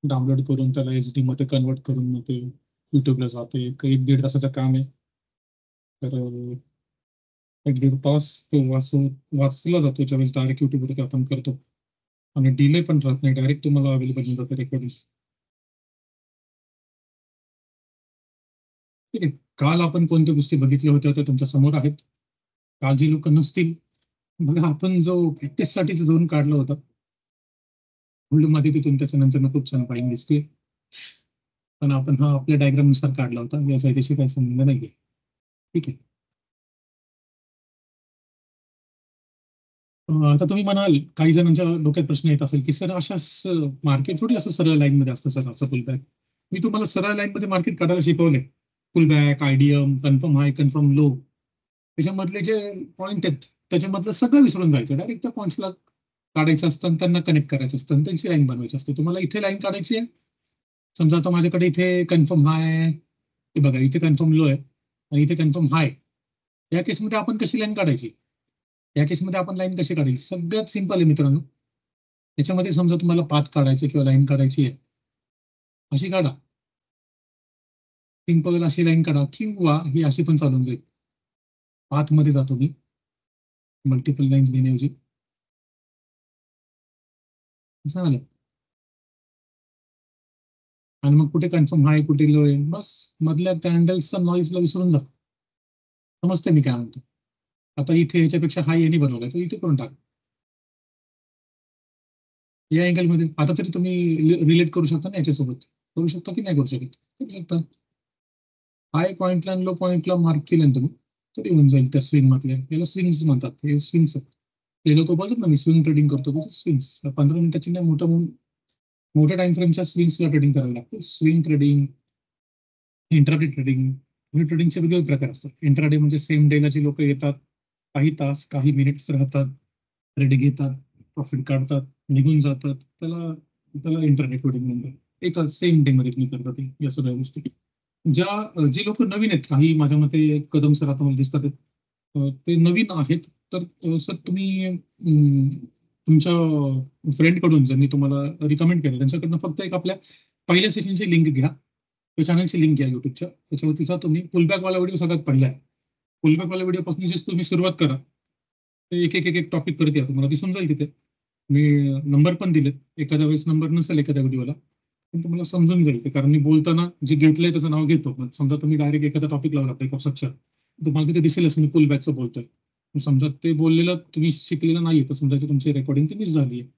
Download करून त्याला HD मध्ये कन्वर्ट करून मग ते युट्यूबला जाते. एक 1-1.5 तासाचं काम आहे. तर 1-1.5 तास तो वाचला जातो ज्यावेळेस डायरेक्ट युट्यूबवर आपण करतो. आणि डिले पण राहत नाही, डायरेक्ट तुम्हाला अवेलेबल होऊन जातं रेकॉर्डिंग. ठीक आहे. काल आपण कोणत्या गोष्टी बघितल्या होत्या त्या तुमच्या समोर आहेत. काल जी लोक नसतील, बघा आपण जो प्रॅक्टिससाठी झोन काढला होता मध्ये, तिथून त्याच्यानंतर खूप छान फाईन दिसते. पण आपण हा आपल्या डायग्राम नुसार काढला होता, याचा त्याशी काही संबंध नाहीये. ठीक आहे. आता तुम्ही म्हणाल, काही जणांच्या डोक्यात प्रश्न येत असेल की सर अशा मार्केट थोडी असं सरळ लाईन मध्ये असतं सर, असं फुलबॅक. मी तुम्हाला सरळ लाईन मध्ये मार्केट काढायला शिकवले. फुलबॅक, आयडियम, कन्फर्म हाय, कन्फर्म लो, त्याच्यामधले जे पॉईंट आहेत त्याच्यामधलं सगळं विसरून जायचं. डायरेक्ट त्या पॉईंट्सला काढायचं असतं आणि त्यांना कनेक्ट करायचं असतं आणि त्यांची लाईन बनवायची असते. तुम्हाला इथे लाईन काढायची आहे. समजा आता माझ्याकडे इथे कन्फर्म हाय आहे, हे बघा इथे कन्फर्म लो आहे आणि इथे कन्फर्म हाय. या केसमध्ये आपण कशी लाईन काढायची? या केसमध्ये आपण लाईन कशी काढायची? सगळ्यात सिंपल आहे मित्रांनो. त्याच्यामध्ये समजा तुम्हाला पाथ काढायचे किंवा लाईन काढायची आहे, अशी काढा. सिंपल अशी लाईन काढा किंवा ही अशी पण चालून जाईल. पाथ मध्ये जातो मी मल्टिपल लाईन्स घेण्याऐवजी. झालं. आणि मग कुठे कन्फर्म हाय, कुठे लो आहे, बस मधल्या कॅन्डल्सचा नॉईजला विसरून जा. समजते मी काय म्हणतो. आता इथे ह्याच्यापेक्षा हाय यांनी बनवलाय, तर इथे करून टाका. या अँगलमध्ये आता तरी तुम्ही रिलेट करू शकता ना याच्यासोबत. करू शकता की नाही करू शकत? करू शकता. हाय पॉईंटला आणि लो पॉईंटला मार्क केलं तुम्ही तरी होऊन जाईल त्या स्विंग मधल्या. याला स्विंग्स म्हणतात. हे स्विंग्स. ते लोक बोलतात ना मी स्विंग ट्रेडिंग करतो, तसं स्विंग्स 15 मिनिटाची नाही, मोठ्या टाइम फ्रेमच्या स्विंग्सला ट्रेडिंग करायला लागतं. स्विंग ट्रेडिंग, इंट्राडे ट्रेडिंग, ट्रेडिंगचे वेगवेगळे प्रकार असतात. इंट्राडे म्हणजे सेम डेला जी लोक येतात, काही तास काही मिनिट्स राहतात, ट्रेड घेतात, प्रॉफिट काढतात, निघून जातात, त्याला त्याला इंटरनेट ट्रेडिंग म्हणतात. एका सेम डे मध्ये तुम्ही करतात या सगळ्या गोष्टी. जे लोक नवीन आहेत, काही माझ्या मते कदम सर आता मला दिसतात आहेत, ते नवीन आहेत. तर सर तुम्ही तुमच्या फ्रेंडकडून ज्यांनी तुम्हाला रिकमेंड केलं त्यांच्याकडनं फक्त एक आपल्या पहिल्या सेशनची लिंक घ्या, त्या चॅनलची लिंक घ्या युट्यूबच्या, त्याच्यावरतीचा तुम्ही पुलबॅकवाला व्हिडिओ सगळ्यात पहिला आहे. पुलबॅकवाला व्हिडिओपासून जे तुम्ही सुरुवात करा, ते एक टॉपिक करत या, तुम्हाला दिसून जाईल तिथे. मी नंबर पण दिले, एखाद्या वेळेस नंबर नसेल एखाद्या व्हिडिओला, पण तुम्हाला समजून जाईल ते. कारण मी बोलताना जे घेतलंय त्याचं नाव घेतो. मग समजा तुम्ही डायरेक्ट एखादा टॉपिक लावला ब्रेकअप स्ट्रक्चर, तुम्हाला तिथे दिसेलच मी पुल बॅकचं बोलतोय. समजा ते बोललेलं तुम्ही शिकलेलं नाहीये, तर समजायचं तुमची रेकॉर्डिंग ती मिस झाली आहे.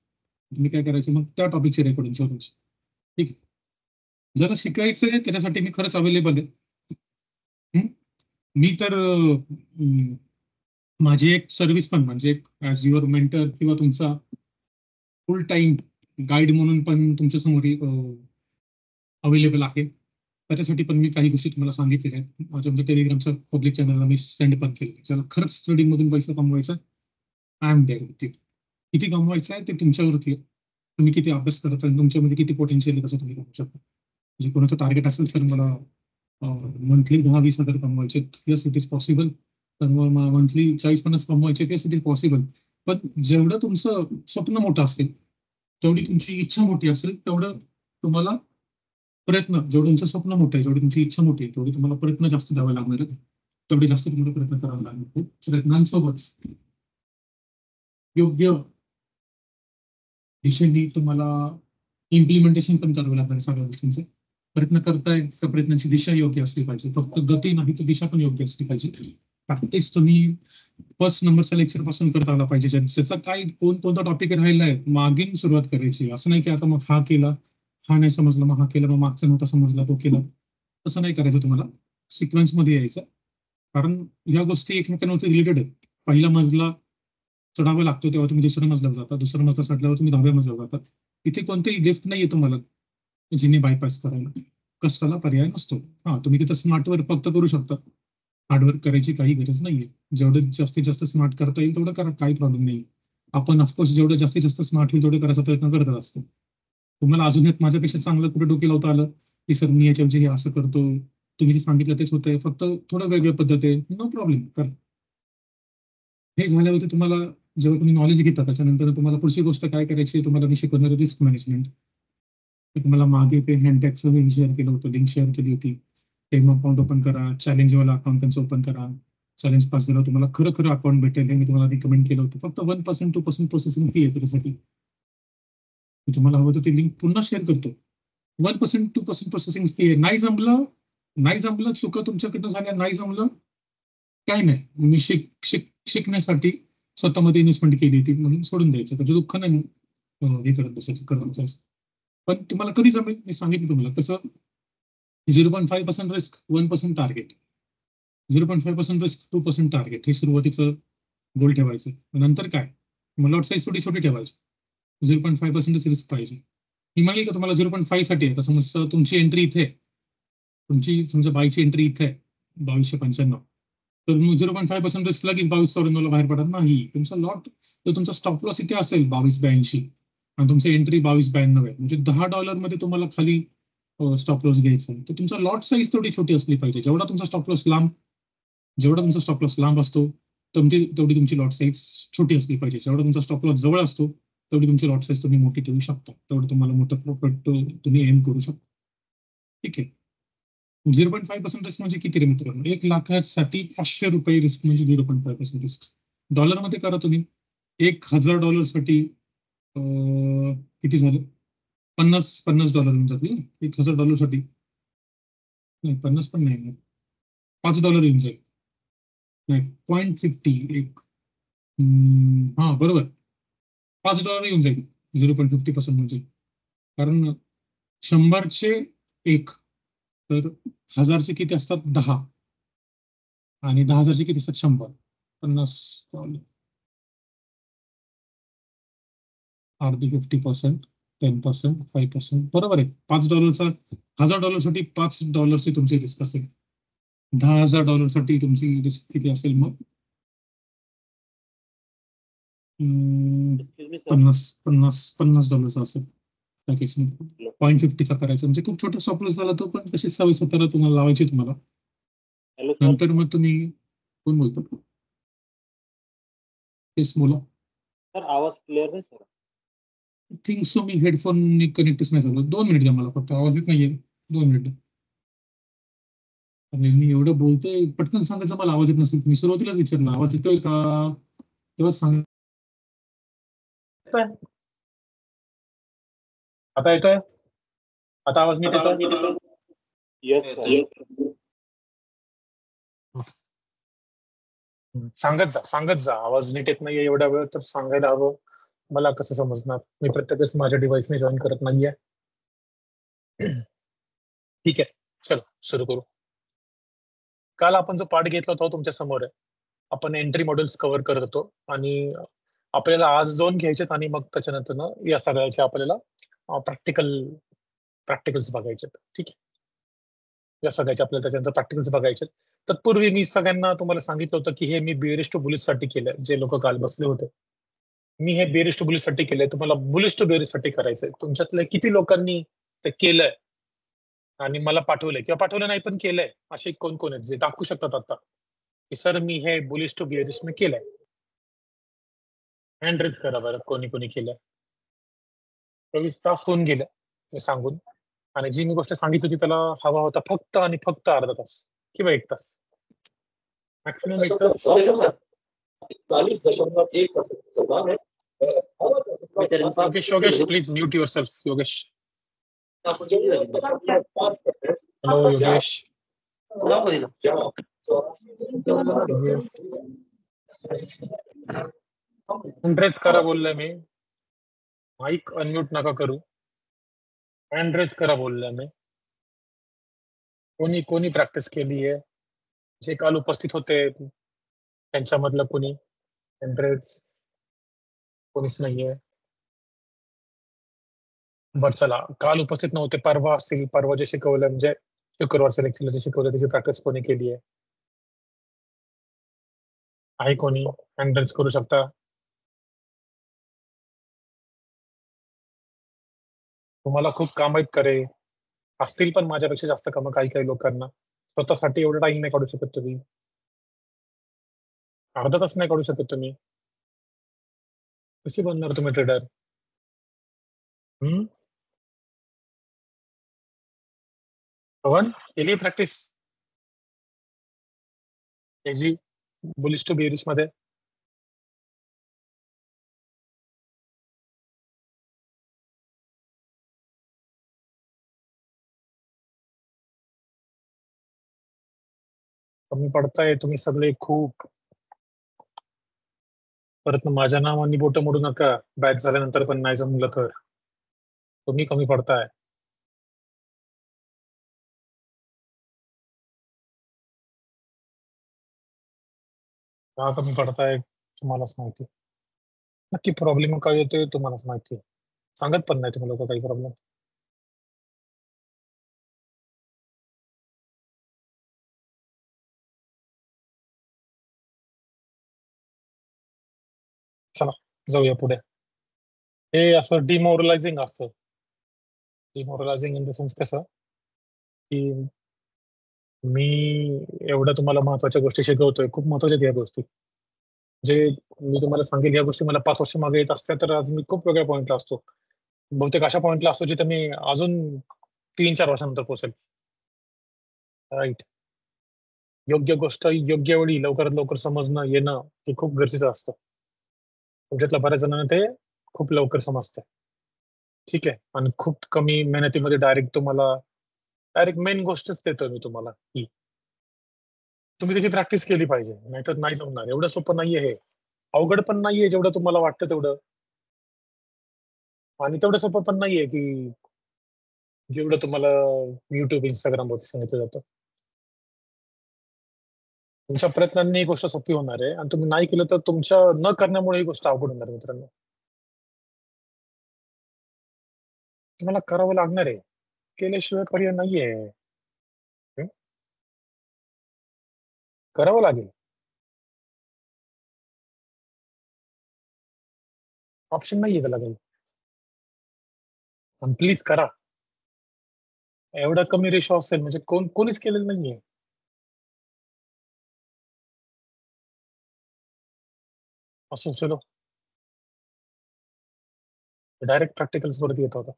तुम्ही काय करायचं मग त्या टॉपिकची रेकॉर्डिंग शोधायची. ठीक आहे. जरा शिकायचं आहे त्याच्यासाठी मी खरंच अवेलेबल आहे. हं? मी तर माझी एक सर्व्हिस पण म्हणजे ऍज युअर मेंटर किंवा तुमचा फुल टाइम गाईड म्हणून पण तुमच्या समोर अवेलेबल आहे. त्याच्यासाठी पण मी काही गोष्टी तुम्हाला सांगितलेल्या आहेत. माझ्या टेलिग्रामच्या पब्लिक चॅनलला मी सेंड पण केले. ज्याला खरंच ट्रेडिंग मधून पैसा कमवायचा, आय एम देअर. किती कमवायचं आहे ते तुमच्यावरती आहे. तुम्ही किती अभ्यास करता आणि तुमच्यामध्ये किती पोटेन्शियल आहे, तसं तुम्ही कमवू शकता. म्हणजे कोणाचं टार्गेट असेल सर मला मंथली 10-20 हजार कमवायचे, येस इट इज पॉसिबल. तर मग मंथली 40-50 कमवायचे, येस इट इज पॉसिबल. पण जेवढं तुमचं स्वप्न मोठं असेल, तेवढी तुमची इच्छा मोठी असेल, तेवढं तुम्हाला प्रयत्न, जेवढं तुमचं स्वप्न मोठं आहे, जेवढी तुमची इच्छा मोठी आहे, तेवढी तुम्हाला प्रयत्न जास्त द्यावे लागणार आहेत. तेवढे जास्त तुम्हाला प्रयत्न करावे लागणार. प्रयत्नांसोबत योग्य दिशेने तुम्हाला इम्प्लिमेंटेशन पण करावं लागणार आहे सगळ्या गोष्टींचं. प्रयत्न करताय तर प्रयत्नांची दिशा योग्य असली पाहिजे. फक्त गती नाही तर दिशा पण योग्य असली पाहिजे. प्रॅक्टिस तुम्ही फर्स्ट नंबरच्या लेक्चर पासून करता आला पाहिजे. त्याचा काय कोणता टॉपिक राहिला आहे मागीन सुरुवात करायची. असं नाही की आता मग हा केला, हा नाही समजला, मग हा केला, मग मागचा नव्हता समजला तो केला. तसं नाही करायचं. तुम्हाला सिक्वेन्स मध्ये यायचं. कारण या गोष्टी एकमेकांवरती रिलेटेड आहेत. पहिला मजला चढावा लागतो तेव्हा तुम्ही दुसऱ्या मजल्यावर जाता, दुसरा मजला चढल्यावर तुम्ही 10व्या मजल्यावर जाता. इथे कोणतेही गिफ्ट नाहीये तुम्हाला जिने बायपास करायला. कष्टाला पर्याय नसतो. हा, तुम्ही तिथं स्मार्ट वर्क फक्त करू शकता. हार्डवर्क करायची काही गरज नाहीये. जेवढं जास्तीत जास्त स्मार्ट करता येईल तेवढं करा, काही प्रॉब्लेम नाही. आपण ऑफकोर्स जेवढं जास्तीत जास्त स्मार्ट होईल तेवढं करायचा प्रयत्न करत असतो. तुम्हाला अजून एक माझ्यापेक्षा चांगलं कुठे डोके लावता आलं की सर मी याच्याऐवजी हे असं करतो, तुम्ही जे सांगितलं तेच होतंय, फक्त थोडं वेगळ्या पद्धत आहे, नो प्रॉब्लेम. तर हे झाल्यावरती तुम्हाला जेव्हा तुम्ही नॉलेज घेता त्याच्यानंतर तुम्हाला पुढची गोष्ट काय करायची तुम्हाला मी शिकवणार, रिस्क मॅनेजमेंट. मी तुम्हाला मागे ते हँडटॅगचं लिंक शेअर केलं होतं, लिंक शेअर केली होती. टेम अकाउंट ओपन करा, चॅलेंजवाला अकाउंट त्यांचं ओपन करा. चॅलेंज पास झालं तुम्हाला खरं खरं अकाउंट भेटेल हे मी तुम्हाला रिकमेंड केलं होतं. फक्त 1% 2% प्रोसेसिंग फी आहे त्याच्यासाठी. मी तुम्हाला हवं तर ती लिंक पुन्हा शेअर करतो. 1% 2% प्रोसेसिंग फी आहे. नाही जमलं चुका तुमच्याकडनं झाल्या, नाही जमलं काही नाही. मी शिकण्यासाठी स्वतःमध्ये इन्व्हेस्टमेंट केली होती म्हणून सोडून द्यायचं. त्याचं दुःख नाही हे करत बसायचं, करत बसायचं. पण तुम्हाला कधी जमेल मी सांगितलं तुम्हाला कसं. 0.5% रिस्क, 1% टार्गेट. 0.5% रिस्क, 2% टार्गेट हे सुरुवातीचं गोल ठेवायचं. नंतर काय, मला लॉट साईज थोडी छोटी ठेवायची. 0.5% रिस्क पाहिजे. मी म्हणेल का तुम्हाला 0.5 साठी आहे. समजा तुमची एंट्री इथे, तुमची समजा बाईची एंट्री इथे आहे 2295, तर मग 0.5% रिस्क लगेच 2294 बाहेर पडत नाही. तुमचा लॉट जर तुमचा स्टॉप लॉस इथे असेल 2282 आणि तुमचं एंट्री 2292 आहे, म्हणजे $10 मध्ये तुम्हाला खाली स्टॉप लॉस घ्यायचा आहे. तर तुमचा लॉट साईज थोडी छोटी असली पाहिजे. जेवढा तुमचा स्टॉप लॉस लांब असतो तेवढी तुमची लॉट साईज छोटी असली पाहिजे. जेवढा तुमचा स्टॉप लॉस जवळ असतो तेवढी तुमची लॉट साईज तुम्ही मोठी ठेवू शकता. तेवढं तुम्हाला मोठं प्रॉफिट तुम्ही एम करू शकता. ठीक आहे. 0.5% रिस्क म्हणजे किती रे मित्रांनो? 1,00,000साठी ₹500 रिस्क म्हणजे 0.5% रिस्क. डॉलरमध्ये करा तुम्ही. $1,000 किती झालं? 50 डॉलर येऊन जातील. $1,000 साठी नाही, 50 पण नाही, $5 येऊन जाईल. नाही, 0.50 एक हा बरोबर, $5 येऊन जाईल. 0.50% म्हणजे, कारण 100चे 1, तर 1000चे किती असतात 10, आणि 10,000चे किती असतात 100. $50, अर्धी 50%, 10%, 5%, बरोबर आहे. $5चा $1,000 साठी $5 तुमची रिस्क असेल. $10,000 साठी तुमची रिस्क किती असेल मग? 50 $50 असेल. पॅकेज 0.50चा करायचा म्हणजे खूप छोटा स्टॉप लॉस झाला तो पण कशी 26-17 तुम्हाला लावायची तुम्हाला. नंतर मग तुम्ही कोण बोलतो तेच बोला. सर आवाज क्लिअर नाही सर. थिंक सो मी हेडफोन कनेक्टच नाही झालो. 2 मिनिट द्या मला फक्त, आवाज येत नाहीये. 2 मिनिट. आणि मी एवढं बोलतोय पटकन सांगायचं मला आवाज येत नसेल. मी सुरुवातीलाच विचारलं आवाज येतोय का, तेव्हा सांग. आता येतोय? आता आवाज नीट येतोय? Yes sir. सांगत जा आवाज नीट येत नाहीये एवढ्या वेळ, तर सांगायला हवं. मला कसं समजणार? मी प्रत्येकच माझ्या डिव्हाइसने जॉईन करत नाहीये. ठीक आहे, चलो सुरू करू. काल आपण जो पाठ घेतला होता तुमच्या समोर आहे. आपण एंट्री मॉड्यूल्स कव्हर करत होतो आणि आपल्याला आज 2 घ्यायचेत आणि मग त्याच्यानंतर या सगळ्याचे आपल्याला प्रॅक्टिकल्स बघायचे. ठीक आहे, या सगळ्याचे आपल्याला त्याच्यानंतर प्रॅक्टिकल्स बघायचे. तत्पूर्वी मी सगळ्यांना तुम्हाला सांगितलं होतं की हे मी बेरिश टू बुलिश साठी केलंय. जे लोक काल बसले होते, मी हे बेरिश टू बुलिश साठी केलंय. तुम्हाला बुलिश टू बेरिश साठी करायचंय. तुमच्यातल्या किती लोकांनी ते केलंय आणि मला पाठवलंय किंवा पाठवलं नाही पण केलंय, असे कोण कोण आहेत जे दाखवू शकतात आता की सर मी हे बुलिश टू बेरिश ने केलंय? हँड रेज करा बरं, कोणी कोणी केलंय. 24 तास होऊन गेले मी सांगून, आणि जी मी गोष्ट सांगितली होती त्याला हवा होता फक्त आणि फक्त अर्धा तास किंवा 1 तास, मॅक्सिमम 1 तास. 40.1%. Yogesh please mute yourself. Yogesh, hello Yogesh. Hand raise करा बोललोय मी, माईक अनम्यूट नका करू. हँड रेज करा बोललोय मी. कोणी कोणी प्रॅक्टिस केली आहे? जे काल उपस्थित होते त्यांच्यामधलं कोणी हँड रेज? कोणीच नाहीये. बरं चला, काल उपस्थित नव्हते, परवा असतील. परवा जे शिकवलं म्हणजे शुक्रवारच्या लेक्चरला जे शिकवलं त्याची प्रॅक्टिस कोणी केली आहे कोणी? हँड रेज करू शकता? तुम्हाला खूप काम आहेत करे, असतील पण माझ्यापेक्षा जास्त कामं काही काही लोकांना. स्वतःसाठी एवढा टाइम नाही काढू शकत तुम्ही, अर्धा तास नाही काढू शकत तुम्ही. कशी बनणार तुम्ही ट्रेडर? पवन केली प्रॅक्टिस एजी बुलिश टू बेरिश मध्ये? कमी पडताय तुम्ही सगळे खूप. परत माझ्या नावाने बोट मोडू नका, बॅच झाल्यानंतर पण नाही जमलं तर. तुम्ही कमी पडताय. का कमी पडताय तुम्हालाच माहिती. नक्की प्रॉब्लेम काय येतोय तुम्हालाच माहिती. सांगत पण नाही तुम्ही लोक काही प्रॉब्लेम. चला जाऊया पुढे. हे असं डिमोरलायझिंग असतं. डिमोरलायझिंग इन द सेन्स कसं की मी एवढ्या तुम्हाला महत्वाच्या गोष्टी शिकवतोय, खूप महत्वाच्या आहेत या गोष्टी. जे मी तुम्हाला सांगेल या गोष्टी मला 5 वर्ष मागे येत असत्या तर आज मी खूप वेगळ्या पॉईंटला असतो. बहुतेक अशा पॉईंटला असतो जिथे मी अजून 3-4 वर्षानंतर पोहोचेल. राईट. योग्य गोष्ट योग्य वेळी लवकरात लवकर समजणं येणं हे खूप गरजेचं असतं. तुमच्यातल्या बऱ्याच जणांना ते खूप लवकर समजतं. ठीक आहे. आणि खूप कमी मेहनतीमध्ये डायरेक्ट मेन गोष्टच देतोय मी तुम्हाला की तुम्ही त्याची प्रॅक्टिस केली पाहिजे, नाहीतर नाही जमणार. एवढं सोपं नाहीये हे. अवघड पण नाहीये जेवढं तुम्हाला वाटतं तेवढं, आणि तेवढं सोपं पण नाहीये की जेवढं तुम्हाला युट्यूब इंस्टाग्राम वरती सांगितलं जातं. तुमच्या प्रयत्नांनी ही गोष्ट सोपी होणार आहे, आणि तुम्ही नाही केलं तर तुमच्या न करण्यामुळे ही गोष्ट अवघड होणार आहे मित्रांनो. तुम्हाला करावं लागणार आहे. केल्याशिवाय पर्याय नाहीये. हं? करावं लागेल. ऑप्शन नाहीये त्याला काही. पण प्लीज करा. एवढा कमी रेशो असेल म्हणजे कोणीच केलेलं नाहीये. असं चलो डायरेक्ट प्रॅक्टिकल्स वरती येत होता.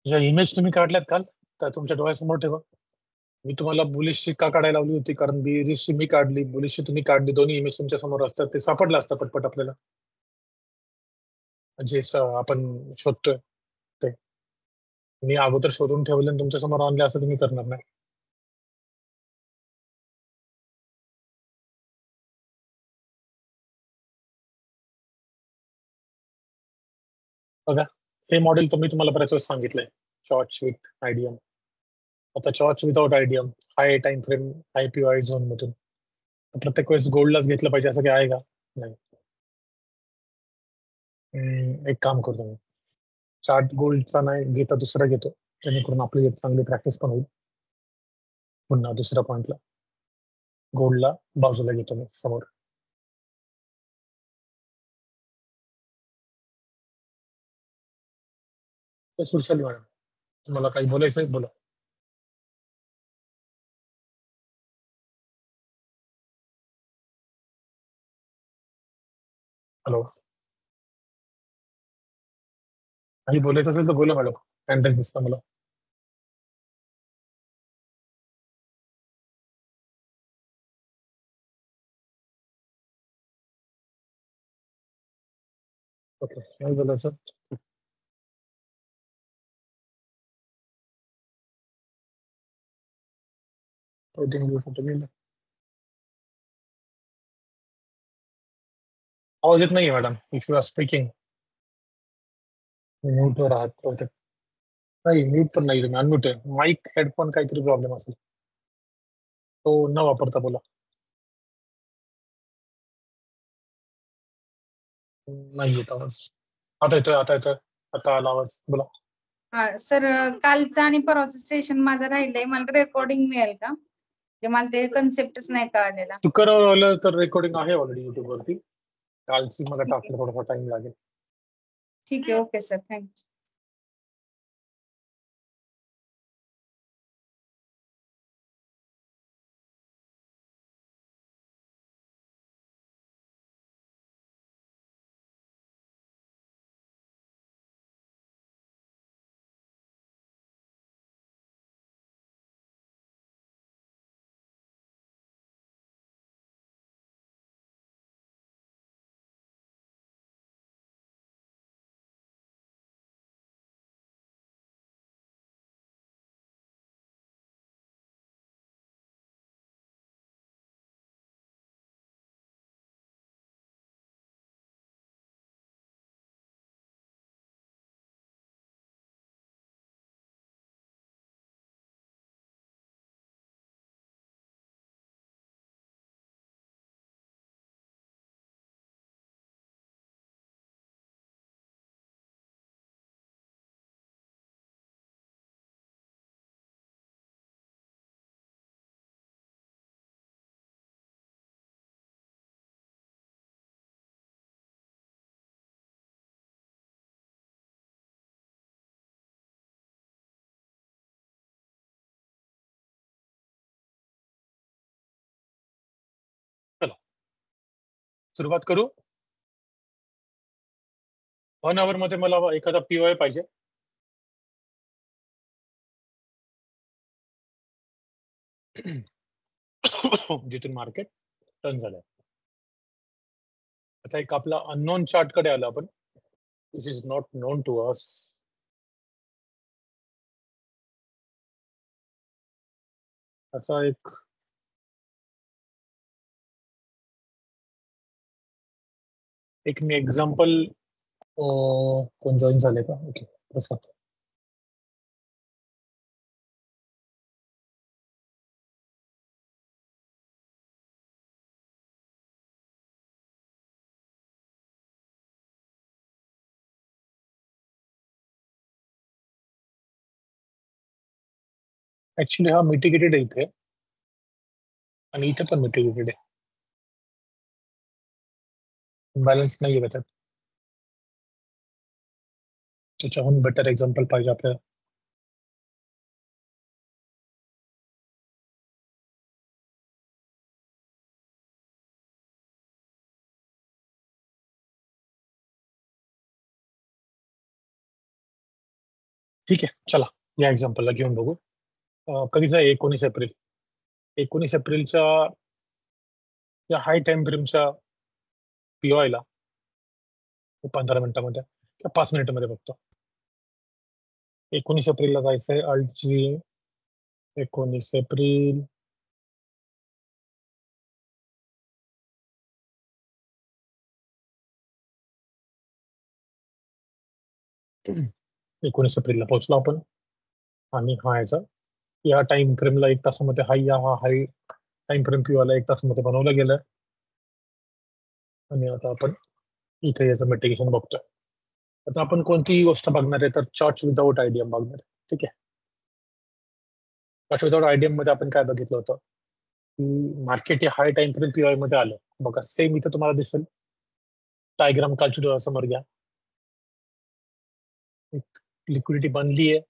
ज्या इमेज तुम्ही काढल्यात काल त्या तुमच्या डोळ्यासमोर ठेवा. मी तुम्हाला बुलिशची का काढायला लावली होती, कारण बेरीजची मी काढली, बुलिशची तुम्ही काढली. दोन्ही इमेज तुमच्या समोर असतात, ते सापडलं असतं पटपट आपल्याला. आपण शोधतोय ते मी अगोदर शोधून ठेवले आणि तुमच्या समोर आणले असं तुम्ही करणार नाही. बघा, हे मॉडेल तुम्ही तुम्हाला बऱ्याच वेळेस सांगितलंय, चॉर्च विथ आयडियम. आता चॉर्च विदाउट आयडियम, हाय टाइम फ्रेम, हाय पीआय झोन मधून प्रत्येक वेळेस गोल्डलाच घेतलं पाहिजे असं काय आहे का? नाही. एक काम करतो मी, चार्ट गोल्डचा नाही घेता दुसरा घेतो, जेणेकरून आपली चांगली प्रॅक्टिस पण होईल. पुन्हा दुसऱ्या पॉइंटला गोल्डला बाजूला घेतो मी समोर. सुशाली मॅडम, तुम्हाला काही बोलायचं आहे बोला. हॅलो, काही बोलायचं असेल तर बोला मॅडम, हँडल दिसतं मला. ओके, नाही बोलायचं. आवाज येत नाहीये madam, if you are speaking. Mute वर आहात बहुतेक. नाही, म्यूट पण नाही, तुम्ही अनम्यूट आहे. माईक हेडफोन काहीतरी प्रॉब्लेम असेल, तो न वापरता बोला. नाही येत आवाज. आता येतोय, आता येतोय, आता आला आवाज, बोला. हा सर, कालचं आणि परवाचं सेशन माझं राहिलंय, मला रेकॉर्डिंग मिळेल का? ते मला ते कन्सेप्टच नाही कळालेला. शुक्रवार तर रेकॉर्डिंग आहे ऑलरेडी युट्यूब वरती. कालची मला टाकलं, थोडासा टाइम लागेल. ठीक आहे, ओके सर, थँक्यू. सुरुवात करू. 1 आवर मध्ये मला एखादा पीओआय पाहिजे. जिथून मार्केट टर्न झालंय. आता एक आपला अननोन चार्ट कडे आलो आपण. This is not known to us. असा एक मी एक्झाम्पल कोण जॉईन झाले का? ओके, प्रसाद. ऍक्च्युली हा मिटिगेटेड आहे इथे आणि इथे पण मिटिगेटेड आहे. बॅलन्स नाहीये त्याच्यात. त्याच्याहून बेटर एक्झाम्पल पाहिजे आपल्याला. ठीक आहे, चला या एक्झाम्पलला घेऊन बघू. कधी जाय 19 एप्रिल. 19 एप्रिलच्या या हाय टाइम फ्रेमच्या पीओआय ला 15 मिनिटांमध्ये किंवा 5 मिनिटांमध्ये बघतो. 19 एप्रिलला जायचंय. अल्टजी 19 एप्रिल. एकोणीस एप्रिलला पोहोचलो आपण आणि हा याचा या टाइम फ्रेमला 1 तासामध्ये हा हाय टाइम फ्रेम पीओला 1 तासामध्ये बनवलं गेलं. आणि आता आपण इथे याचं मिटिगेशन बघतोय. आता आपण कोणतीही गोष्ट बघणार आहे तर चार्ट विदाउट आयडीएम बघणार आहे. ठीक आहे. चार्ट विदाउट आयडीएम मध्ये आपण काय बघितलं होतं की मार्केट हे हाय टाइम फ्रेम पीओआय मध्ये आलं. बघा सेम इथं तुम्हाला दिसेल. डायग्राम कालची समोर घ्या. लिक्विडिटी बनली आहे.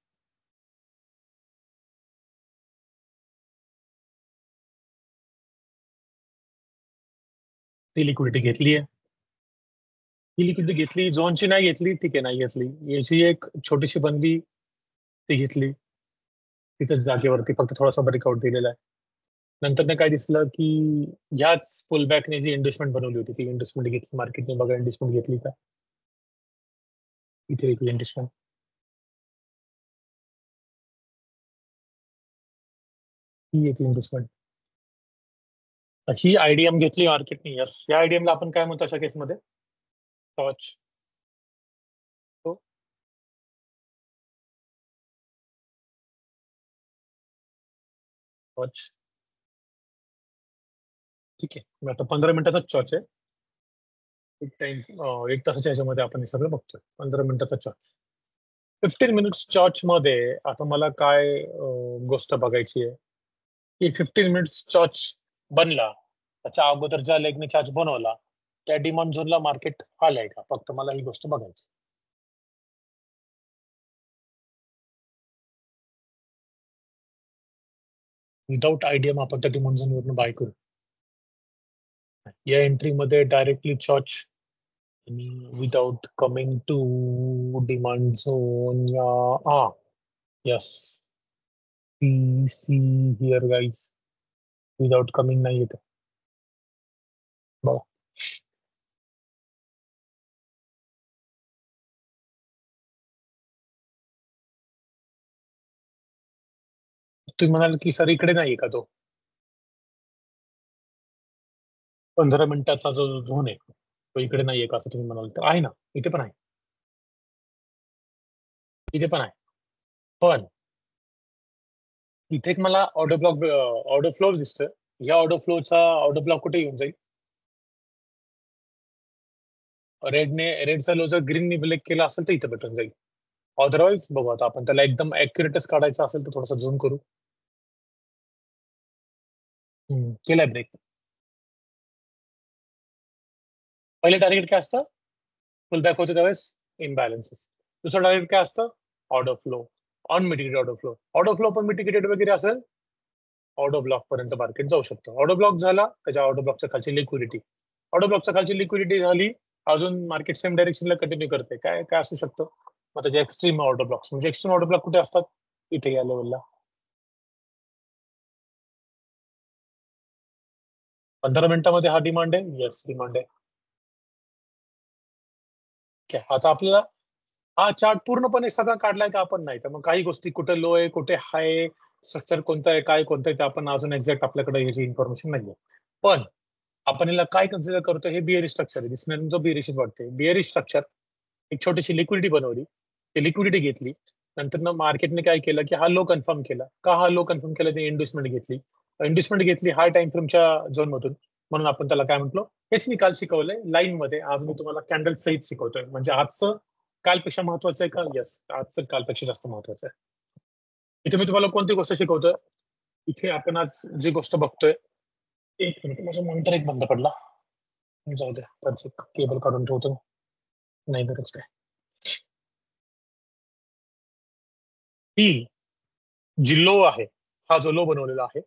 ती लिक्विडिटी घेतली आहे. ही लिक्विडिटी घेतली. झोनची नाही घेतली. ठीक आहे, नाही घेतली. याची एक छोटीशी बनली ती घेतली. तिथेच जागेवरती फक्त थोडासा ब्रेकआउट दिलेला आहे. नंतर काय दिसलं की ह्याच पुलबॅकने जी इन्व्हेस्टमेंट बनवली होती ती इन्व्हेस्टमेंट घेतली मार्केटने. बघा इन्व्हेस्टमेंट घेतली का? इथे एक इन्व्हेस्टमेंट. ही एक इन्व्हेस्टमेंट. ही आयडीएम घेतली मार्केटने. यस, या आयडीएमला आपण काय म्हणतो अशा केसमध्ये? टॉच. टॉच. ठीक आहे. मग आता 15 मिनिटाचा चॉच आहे. एक तासाच्या ह्याच्यामध्ये आपण हे सगळं बघतोय. 15 मिनिटाचा चॉच. 15 मिनिट्स चॉच मध्ये आता मला काय गोष्ट बघायची आहे की 15 मिनिट्स चॉच बनला त्याच्या अगोदर ज्या लेगने चार्ज बनवला त्या डिमांड झोनला मार्केट आलंय का? फक्त मला ही गोष्ट बघायची. विदाउट आयडीएम आपण त्या डिमांड झोन वरून बाय करू. या एंट्री मध्ये डायरेक्टली चॉच आणि without coming to demand zone या yes see here guys without coming नाही येत. बघा तुम्ही म्हणाल की सर इकडे नाहीये का तो 15 मिनिटाचा जो झोन आहे तो इकडे नाहीये का असं तुम्ही म्हणाल तर आहे ना. इथे पण आहे. इथे पण आहे. पण इथे एक मला ऑर्डर फ्लो दिसतोय. या ऑर्डर ब्लॉक कुठे येऊन जाईल? रेडचा लो जर ग्रीनने ब्रेक केला असेल तर इथे भेटून जाईल. अदरवाईज बघू आता आपण त्याला एकदम ऍक्युरेटच काढायचं असेल तर थोडासा झूम करू. केलाय ब्रेक. पहिले टार्गेट काय असतं? फुल बॅक होते त्यावेळेस इनबॅलन्सेस. दुसरं टार्गेट काय असतं? Order flow. Unmitigated order flow. Order flow पण मिटिगेटेड वगैरे असेल ऑर्डर ब्लॉक पर्यंत मार्केट जाऊ शकतो. ऑर्डर ब्लॉक झाला त्याच्या ऑर्डर ब्लॉकच्या खालची लिक्विडिटी ऑर्डर ब्लॉकच्या खालची लिक्विडिटी झाली, अजून मार्केट सेम डायरेक्शनला कंटिन्यू करते, काय काय असू शकतं? मग त्याचे एक्स्ट्रीम ऑर्डर ब्लॉक्स, म्हणजे एक्स्ट्रीम ऑर्डर ब्लॉक कुठे असतात? इथे या लेवलला 15 मिनिटांमध्ये हा डिमांड आहे. येस, डिमांड आहे. ठीक आहे. आता आपल्याला हा चार्ट पूर्णपणे सगळा काढलाय का आपण? नाही. तर मग काही गोष्टी कुठे लो आहे, कुठे हाय, स्ट्रक्चर कोणतं आहे, काय कोणतं आहे, ते आपण अजून एक्झॅक्ट आपल्याकडे याची इन्फॉर्मेशन नाहीये. पण आपण याला काय कन्सिडर करतो? हे बिअरिश स्ट्रक्चर आहे. दिसण्यात जो बिअरिश वाटते. बिअरिश स्ट्रक्चर एक छोटीशी लिक्विडिटी बनवली, ती लिक्विडिटी घेतली, नंतर मार्केटने काय केलं की हा लो कन्फर्म केला. का हा लो कन्फर्म केला? ते इन्व्हेस्टमेंट घेतली. इन्व्हेस्टमेंट घेतली हाय टाइम फ्रेमच्या झोन मधून, म्हणून आपण त्याला काय म्हटलो? हेच मी काल शिकवलंय लाईन मध्ये. आज मी तुम्हाला कॅन्डल सहित शिकवतोय. म्हणजे आजचं कालपेक्षा महत्वाचं आहे का? येस, आजचं कालपेक्षा जास्त महत्वाचं आहे. इथे मी तुम्हाला कोणती गोष्ट शिकवतोय? इथे आपण आज जी गोष्ट बघतोय, एक मिनिट, माझा मॉनिटर एक बंद पडला, जाऊ द्या, त्याचं केबल काढून ठेवतो. नाही गरज काय. ही जी लो आहे, हा जो लो बनवलेला आहे,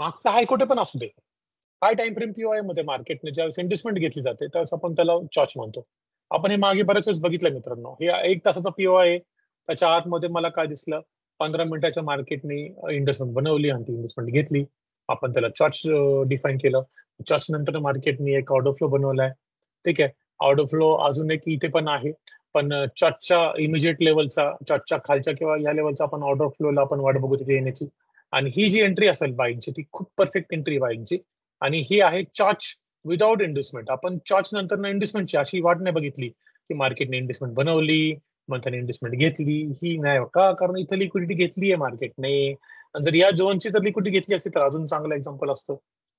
मागचा हाय कुठे पण असू दे, हाय टाइम फ्रेम पीओआय मध्ये मार्केटने ज्यावेळेस इन्व्हेस्टमेंट घेतली जाते त्यावेळेस आपण त्याला चॉच म्हणतो. आपण हे मागे बऱ्याच वेळेस बघितलं मित्रांनो. हे 1 तासाचा पीओआय आहे. त्याच्या आतमध्ये मला काय दिसलं? 15 मिनिटाच्या मार्केटने इन्व्हेस्टमेंट बनवली आणि ती इन्व्हेस्टमेंट घेतली. आपण त्याला चॉच डिफाईन केलं. चॉच नंतर मार्केटने एक ऑर्डर फ्लो बनवलाय. ठीक आहे. ऑर्डर फ्लो अजून एक इथे पण आहे, पण चॉचच्या इमिजिएट लेवलचा, चॉचच्या खालच्या किंवा या लेवलचा आपण ऑर्डर फ्लोला आपण वाट बघू तिथे येण्याची. आणि ही जी एंट्री असेल बाईंगची, ती खूप परफेक्ट एंट्री बाईंगची. आणि ही आहे चॉच विदाउट इन्व्हेस्टमेंट. आपण चॉच नंतर इन्व्हेस्टमेंटची अशी वाट नाही बघितली की मार्केटने इन्व्हेस्टमेंट बनवली, मग त्याने इन्व्हेस्टमेंट घेतली. ही नाही का? कारण इथे लिक्विडिटी घेतली आहे मार्केटने. जर या झोनची तर लिक्विडिटी घेतली असती तर अजून चांगलं एक्झाम्पल असतं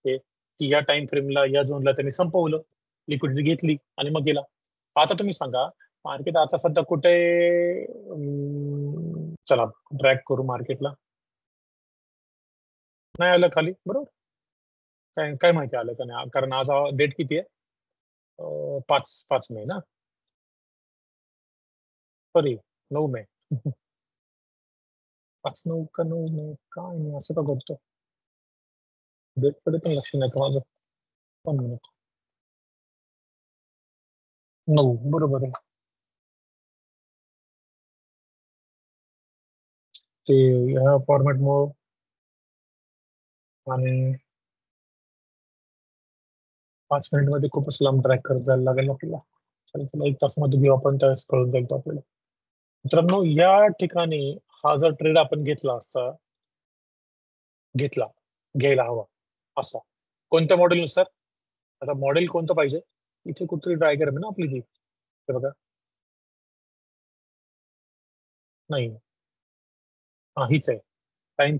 हे, की या टाइम फ्रेमला या झोनला त्यांनी संपवलं, लिक्विडिटी घेतली आणि मग गेला. आता तुम्ही सांगा, मार्केट आता सध्या कुठे? चला ड्रॅग करू मार्केटला. नाही आलं खाली, बरोबर. काय काय माहिती आलं का नाही? कारण आज डेट किती आहे? 5 मे ना, सॉरी 9 मे. 5/9 का 9 मे? काय नाही, असं का करतो? डेट कडे पण लक्ष नाही का माझं? 1 मिनिट. 9 बरोबर आहे. ते ह्या फॉर्मॅट मुळे आणि 5 मिनिट मध्ये खूपच लांब ट्रॅक करत जायला लागेल आपल्याला. चला 1 तासामध्ये घेऊ आपण, त्यावेळेस कळून जाईल तो आपल्याला. मित्रांनो, या ठिकाणी हा जर ट्रेड आपण घेतला असता, घ्यायला हवा असा कोणत्या मॉडेलनुसार? आता मॉडेल कोणतं पाहिजे? इथे कुठेतरी डायग्राम आहे ना आपली ती, हे बघा. नाही, हा हीच आहे. टाइम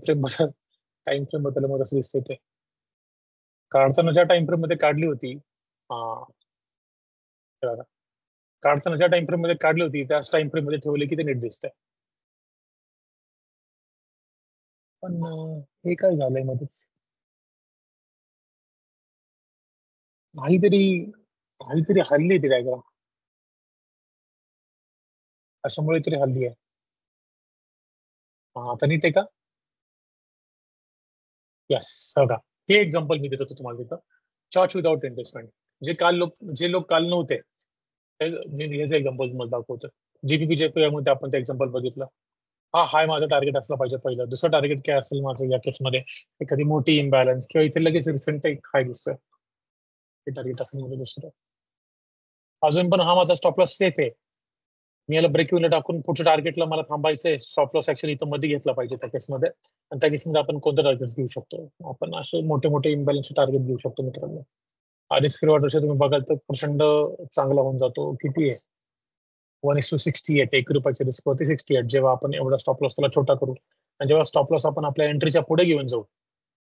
फ्रेम बद्दल मला असं दिसतंय ते काढताना ज्या टाइम फ्रेम मध्ये काढली होती. हा, हे बघा. काढताना ज्या टाइम फ्रेम मध्ये काढली होती त्याच टाइम फ्रेम मध्ये ठेवले की ते नीट दिसतंय. पण हे काय झालंय मध्येच? काहीतरी काहीतरी हल्ली ती डायग्राम, अशामुळे तरी हल्ली आहे. आता नीट आहे का? यस, बघा. हे एक्झाम्पल मी देतो तुम्हाला तिथं. चॉच विदाउट इन्व्हेस्टमेंट. जे लोक काल नव्हते, मी हेच एक्झाम्पल तुम्हाला दाखवतो. जीबीपी जे मध्ये आपण ते एक्झाम्पल बघितलं. हा हाय माझं टार्गेट असलं पाहिजे पहिलं. दुसरं टार्गेट काय असेल माझं या केसमध्ये? एखादी मोठी इम्बॅलन्स किंवा इथे लगेच रिसेंट एक हाय दिसतोय, हे टार्गेट असेल माझं दुसरं. अजून पण हा माझा स्टॉप लॉस सेफ आहे. मी याला ब्रेक इव्हन टाकून पुढच्या टार्गेटला मला थांबायचंय. स्टॉप लॉस ऍक्शन इथं मध्ये घेतला पाहिजे त्या केसमध्ये. आणि त्या केसमध्ये आपण कोणतं टार्गेट घेऊ शकतो? आपण असे मोठे मोठे इम्बॅलन्सचे टार्गेट घेऊ शकतो मित्रांनो. रिस्क रिवॉर्ड रेशो तुम्ही बघाल तर प्रचंड चांगला होऊन जातो. किती आहे? 1:68. 1 रुपयाची रिस्क होती 68. जेव्हा आपण एवढा स्टॉप लॉस त्याला छोटा करू आणि जेव्हा स्टॉप लॉस आपण आपल्या एंट्रीच्या पुढे घेऊन जाऊ,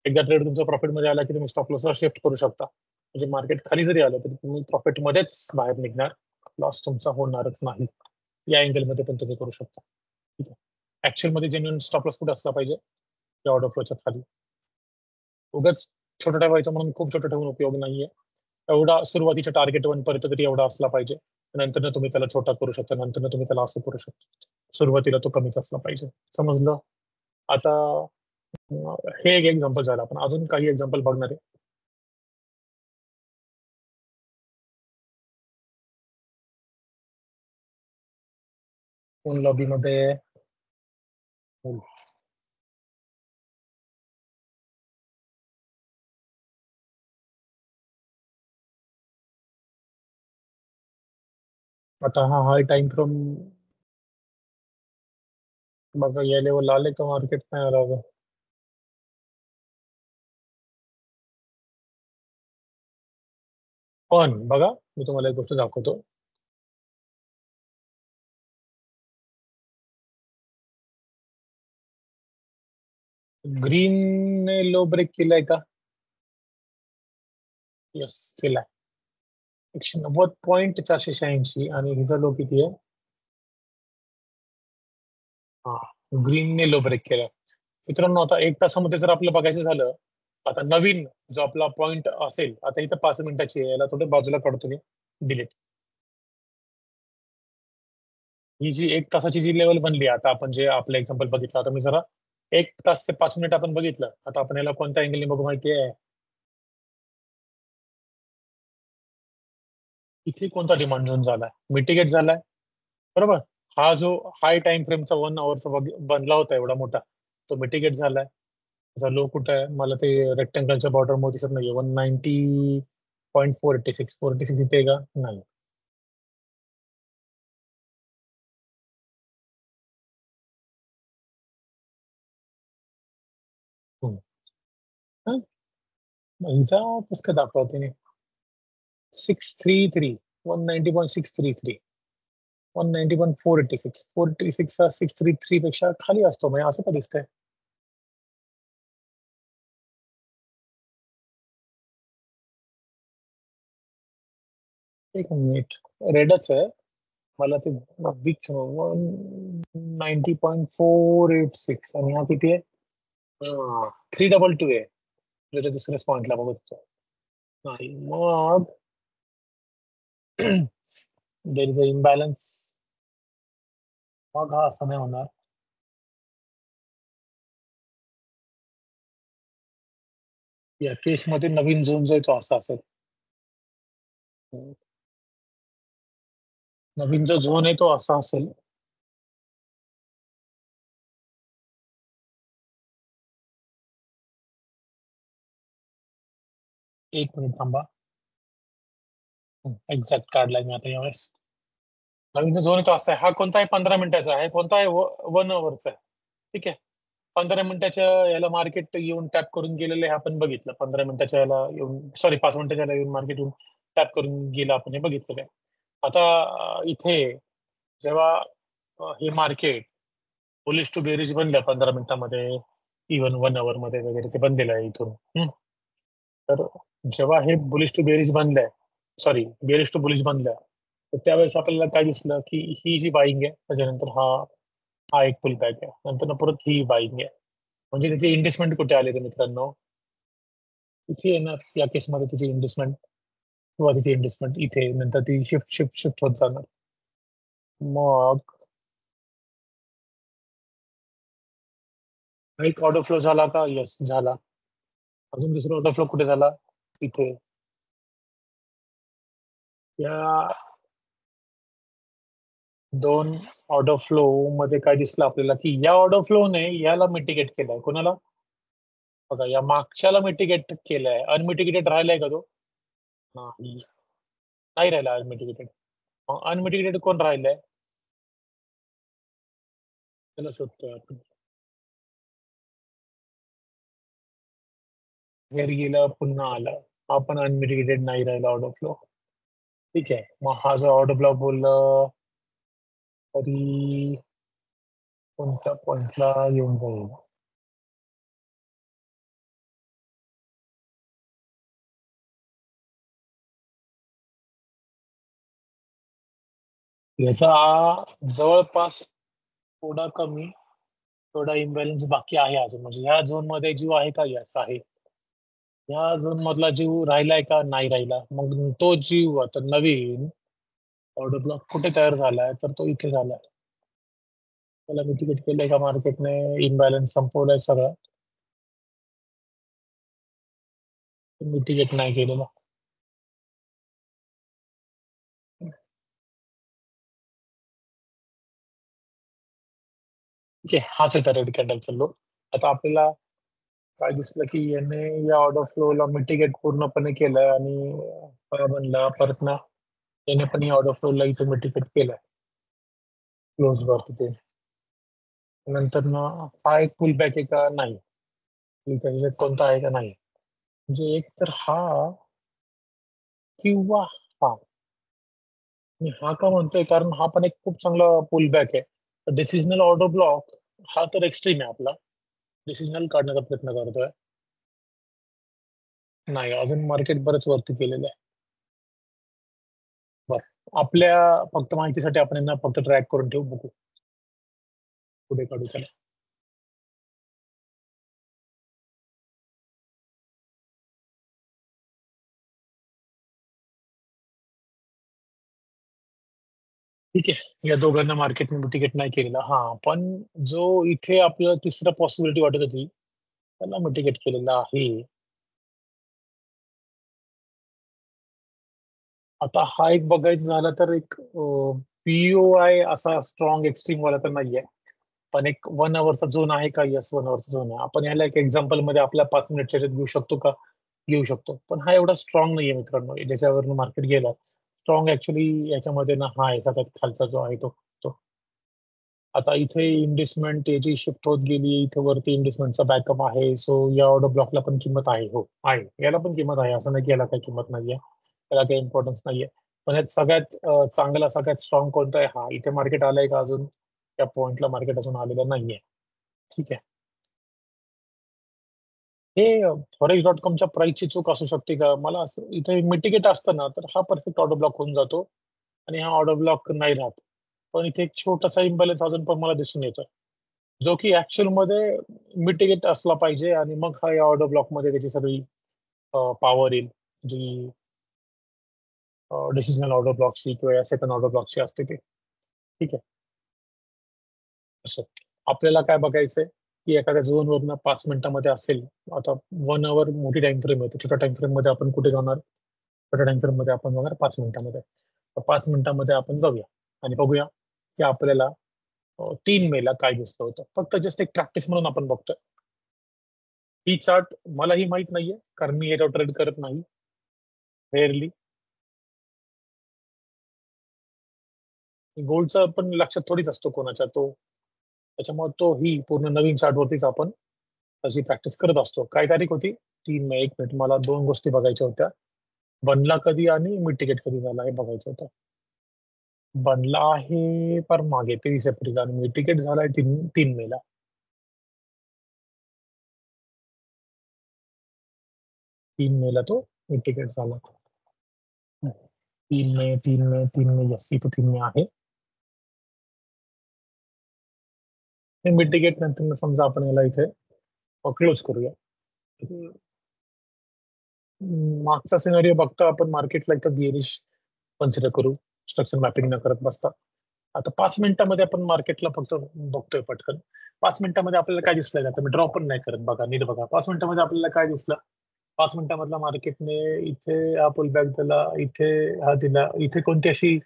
एकदा ट्रेड तुमचा प्रॉफिट मध्ये आला की तुम्ही स्टॉप लॉसला शिफ्ट करू शकता. म्हणजे मार्केट खाली जरी आलं तरी तुम्ही प्रॉफिट मध्येच बाहेर निघणार, लॉस तुमचा होणारच नाही. या अँगल मध्ये पण तुम्ही करू शकता. ठीक आहे. ऍक्च्युअल मध्ये जेन्युइन स्टॉप लॉस कुठे असला पाहिजे? या ऑर्डर फ्लोच्या खाली. उगाच छोटं ठेवायचं म्हणून खूप छोटं ठेवून उपयोग नाहीये. एवढा सुरुवातीच्या टार्गेट 1 पर्यंत तरी एवढा असला पाहिजे. नंतर तुम्ही त्याला छोटा करू शकता, नंतर तुम्ही त्याला असं करू शकता. सुरुवातीला तो कमीच असला पाहिजे. समजलं? आता हे एक एक्झाम्पल झालं. आपण अजून काही एक्झाम्पल बघणार आहे. कोण लॉबी मध्ये आहे? बोल. आता हा हाय टाइम फ्रेम बघा, या लेवल आले का मार्केट नाही आला बघा. पण बघा, मी तुम्हाला एक गोष्ट दाखवतो. ग्रीन ने लो ब्रेक केलाय का? यस, केलाय. 190.486 आणि हिचा लो किती आहे? हा, ग्रीन ने लो ब्रेक केलाय. मित्रांनो, आता 1 तासामध्ये जर आपलं बघायचं झालं, आता नवीन जो आपला पॉइंट असेल, आता इथं 5 मिनिटाची आहे, याला थोडं बाजूला काढतो मी, डिलीट. ही जी 1 तासाची जी लेवल बनली, आता आपण जे आपलं एक्झाम्पल बघितलं, आता मी जरा 1 तास ते 5 मिनिट आपण बघितलं. आता आपण याला कोणत्या अँगलने बघू माहिती आहे? इथे कोणता डिमांड झोन झालाय? मिटिगेट झालाय, बरोबर. हा जो हाय टाइम फ्रेमचा 1 आवरचा बनला होता एवढा मोठा, तो मिटिगेट झालाय. त्याचा लो कुठे आहे? मला ते रेक्टँगलच्या बॉर्डर मध्ये दिसत नाहीये. 190.486. 486 इथे आहे का? नाही. हम्म. हं? हिचा कसं काय दाखवते? 633, 190.633, 190.486. 486 चा 633 पेक्षा खाली असतो, म्हणजे असं का दिसतंय? एक मिनिट, रेडच आहे मला ते 190.486 आणि हा किती आहे? 322 आहे. त्याच्या दुसऱ्या पॉइंटला बघत होतो. नाही, मग देर इज अ इम्बॅलन्स. मग हा असं नाही होणार. या केसमध्ये नवीन झोन जो आहे तो असा असेल. नवीन जो झोन आहे तो असा असेल. एक मिनिट थांबा, एक्झॅक्ट काढलाय मी आता यावेळेस. नवीन जो झोन आहे तो असा आहे. हा कोणता आहे? 15 मिनिटाचा आहे. कोणता आहे? 1 आवरचा आहे. ठीक आहे. 15 मिनिटाच्या याला मार्केट येऊन टॅप करून गेलेलं आहे आपण बघितलं. 15 मिनिटाच्या याला येऊन, सॉरी 5 मिनिटाच्या याला येऊन मार्केट येऊन टॅप करून गेलं, आपण हे बघितलं काय. आता इथे जेव्हा हे मार्केट बुलिश टू बेरिश बनलं 15 मिनिटामध्ये, इव्हन 1 आवर मध्ये वगैरे ते बनलेलं आहे इथून. तर जेव्हा हे बुलिश टू बेरिश बनलंय, सॉरी बेरिश टू बुलिश बनलंय, तर त्यावेळेस आपल्याला काय दिसलं की ही जी बाईंग आहे, त्याच्यानंतर हा एक पुल बॅक आहे, नंतर परत ही बाईंग आहे. म्हणजे त्याची इन्व्हेस्टमेंट कुठे आले ते मित्रांनो? इथे येणार या केसमध्ये तिची इन्व्हेस्टमेंट, किंवा तिची इन्व्हेस्टमेंट इथे, नंतर ती शिफ्ट होत जाणार. मग एक ऑर्डर फ्लो झाला का? येस, झाला. अजून दुसरा ऑर्डर फ्लो कुठे झाला? इथे. या 2 ऑर्डर फ्लो मध्ये काय दिसलं आपल्याला की या ऑर्डर फ्लोने याला मिटिगेट केलंय. कोणाला? बघा, या मागच्याला मिटिगेट केलंय. अनमिटिगेटेड राहिलाय का तो? नाही, नाही राहिला अनमिटिगेटेड. अनमिटिगेटेड कोण राहिलंय? त्याला शोधतोय आपण. घरी गेलं, पुन्हा आलं. हा पण अनमिटिगेटेड नाही राहिला ऑर्डर फ्लो. ठीक आहे. मग हा जो ऑर्डर ब्लॉक बोललं तरी कोणत्या पॉइंटला येऊन जाईल? याचा जवळपास थोडा कमी, थोडा इम्बॅलन्स बाकी आहे अजून. म्हणजे ह्या झोन मध्ये जीव आहे का? यस आहे. ह्या झोन मधला जीव राहिलाय का? नाही राहिला. मग तो जीव आता नवीन ऑर्डर ब्लॉक कुठे तयार झालाय? तर तो इथे झालाय. त्याला मिटिगेट केलंय का मार्केटने? इम्बॅलन्स संपवलाय सगळं? मिटिगेट नाही केलेलं. ठीक आहे, हाच आहे रेड कॅन्डलचा लो. आता आपल्याला काय दिसलं की याने या ऑर्डर फ्लोला मिटिगेट पूर्णपणे केलंय आणि बनला परत ना याने पण या ऑर्डर फ्लोला इथे मिटिगेट केलंय क्लोज वर तिथे. नंतर ना हा एक पुल बॅक आहे का नाही, त्याच्यात कोणता आहे का नाही, म्हणजे एक तर हा किंवा हा. मी हा का म्हणतोय कारण हा पण एक खूप चांगला पुल बॅक आहे. डिसिजनल ऑर्डर ब्लॉक हा तर एक्स्ट्रीम आहे आपला, डिसिजनल काढण्याचा प्रयत्न करतोय. नाही, अजून मार्केट बरंच वरती केलेलं आहे. बरं, आपल्या फक्त माहितीसाठी आपण यांना फक्त ट्रॅक करून ठेवू, बघू पुढे काढू त्याला. ठीक आहे, या दोघांना मार्केटने मिटिगेट नाही केलेला. हा, पण जो इथे आपल्याला तिसरा पॉसिबिलिटी वाटत होती त्याला मिटिगेट केलेला आहे. आता हा एक बघायचं झालं तर एक पीओआय असा स्ट्रॉंग एक्स्ट्रीम वाला तर नाहीये, पण एक 1 आवरचा झोन आहे का? यस, 1 आवरचा झोन आहे. आपण याला एक एक्झाम्पल मध्ये आपल्या 5 मिनिट चर्चेत घेऊ शकतो का? घेऊ शकतो, पण हा एवढा स्ट्रॉंग नाहीये मित्रांनो ज्याच्यावर मार्केट गेला. स्ट्रॉंग ऍक्च्युली याच्यामध्ये ना हा आहे सगळ्यात खालचा जो आहे तो. आता इथे इन्व्हेस्टमेंट याची शिफ्ट होत गेली, इथे वरती इन्व्हेस्टमेंटचा बॅकअप आहे. सो या ऑर्डर ब्लॉकला पण किंमत आहे. हो आहे, याला पण किंमत आहे, असं नाही की याला काही किंमत नाहीये, त्याला काही इम्पॉर्टन्स नाहीये. पण यात सगळ्यात चांगला सगळ्यात स्ट्रॉंग कोणता आहे? हा इथे मार्केट आलंय का अजून? त्या पॉइंटला मार्केट अजून आलेलं नाहीये. ठीक आहे, हे फॉरेक्स.कॉमच्या प्राइसची चूक असू शकते का? मला असं इथे मिटिगेट असतं ना तर हा परफेक्ट ऑर्डर ब्लॉक होऊन जातो आणि हा ऑर्डर ब्लॉक नाही राहत. पण इथे एक छोटासा इम्बॅलन्स अजून पण मला दिसून येतोय, जो की ऍक्च्युअल मध्ये मिटिगेट असला पाहिजे आणि मग हा या ऑर्डर ब्लॉक मध्ये त्याची सगळी पॉवर येईल, जी डिसिजनल ऑर्डर ब्लॉकची किंवा सेकंड ऑर्डर ब्लॉकची असते ते. ठीक आहे, असं आपल्याला काय बघायचंय की एखाद्या झोनवरनं 5 मिनिटामध्ये असेल. आता 1 आवर मोठी टाइम फ्रेम आहे, छोट्या टाइम फ्रेम मध्ये आपण कुठे जाणार? छोट्या टाइम फ्रेम मध्ये आपण जाणार 5 मिनिटामध्ये. 5 मिनिटामध्ये आपण जाऊया आणि बघूया की आपल्याला 3 मेला काय दिसलं होतं. फक्त जस्ट एक प्रॅक्टिस म्हणून आपण बघतोय. ही चार्ट मलाही माहित नाहीये कारण मी याच्यावर ट्रेड करत नाही, रेअरली. गोल्डचा पण लक्षात थोडीच असतो कोणाच्या तो, त्याच्यामुळे तो ही पूर्ण नवीन चार्ट वरतीच आपण त्याची प्रॅक्टिस करत असतो. काय तारीख होती? 3 मे. 1 मिनिट, मला 2 गोष्टी बघायच्या होत्या, बनला कधी आणि मिटिगेट कधी झाला हे बघायचं होतं. बनला आहे पर मागे 23 एप्रिल आणि मिटिगेट झालाय 3 मेला. तीन मेला तो मिटिगेट झाला. 3 मे यस, इथे 3 मे आहे. मिटिगेट नंतर समजा आपण याला इथे क्लोज करूया. मागचा सिनारिओ बघता आपण मार्केटला इथं बिअरिश कन्सिडर करू, स्ट्रक्चर मॅपिंग न करत बसता. आता 5 मिनिटामध्ये आपण मार्केटला फक्त बघतोय पटकन. 5 मिनिटामध्ये आपल्याला काय दिसलं? आता मी ड्रॉप पण नाही करत, बघा नीट बघा. 5 मिनिटामध्ये आपल्याला काय दिसलं? 5 मिनिटामधला मार्केटने इथे हा पुल बॅक दिला, इथे हा दिला, इथे कोणती अशी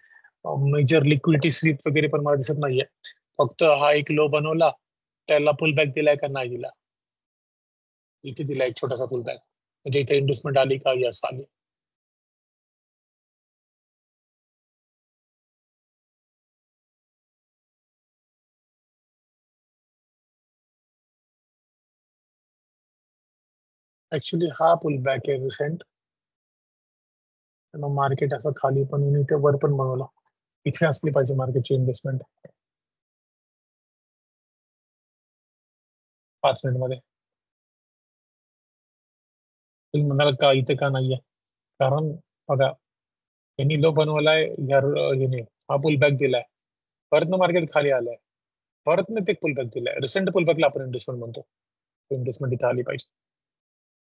मेजर लिक्विडिटी स्वीप वगैरे पण मला दिसत नाहीये. फक्त हा एक लो बनवला, त्याला पुल बॅक दिलाय का नाही दिला? इथे दिला एक छोटासा पुल बॅक, म्हणजे इथे इन्व्हेस्टमेंट आली का? यस, आली. ऍक्च्युली हा पुल बॅक आहे रिसेंट, मग मार्केट असं खाली पण येऊन इथे वर पण बनवला. इथे असली पाहिजे मार्केटची इन्व्हेस्टमेंट 5 मिनिट मध्ये. तुम्ही म्हणाल का इथे का नाहीये? कारण बघा, यांनी लो बनवलाय, याने हा पुल बॅक दिलाय, परत मार्केट खाली आलाय, परत ते पुल बॅक दिलाय. रिसेंट पुल बॅकला आपण इन्व्हेस्टमेंट म्हणतो. इन्व्हेस्टमेंट इथे आली पाहिजे.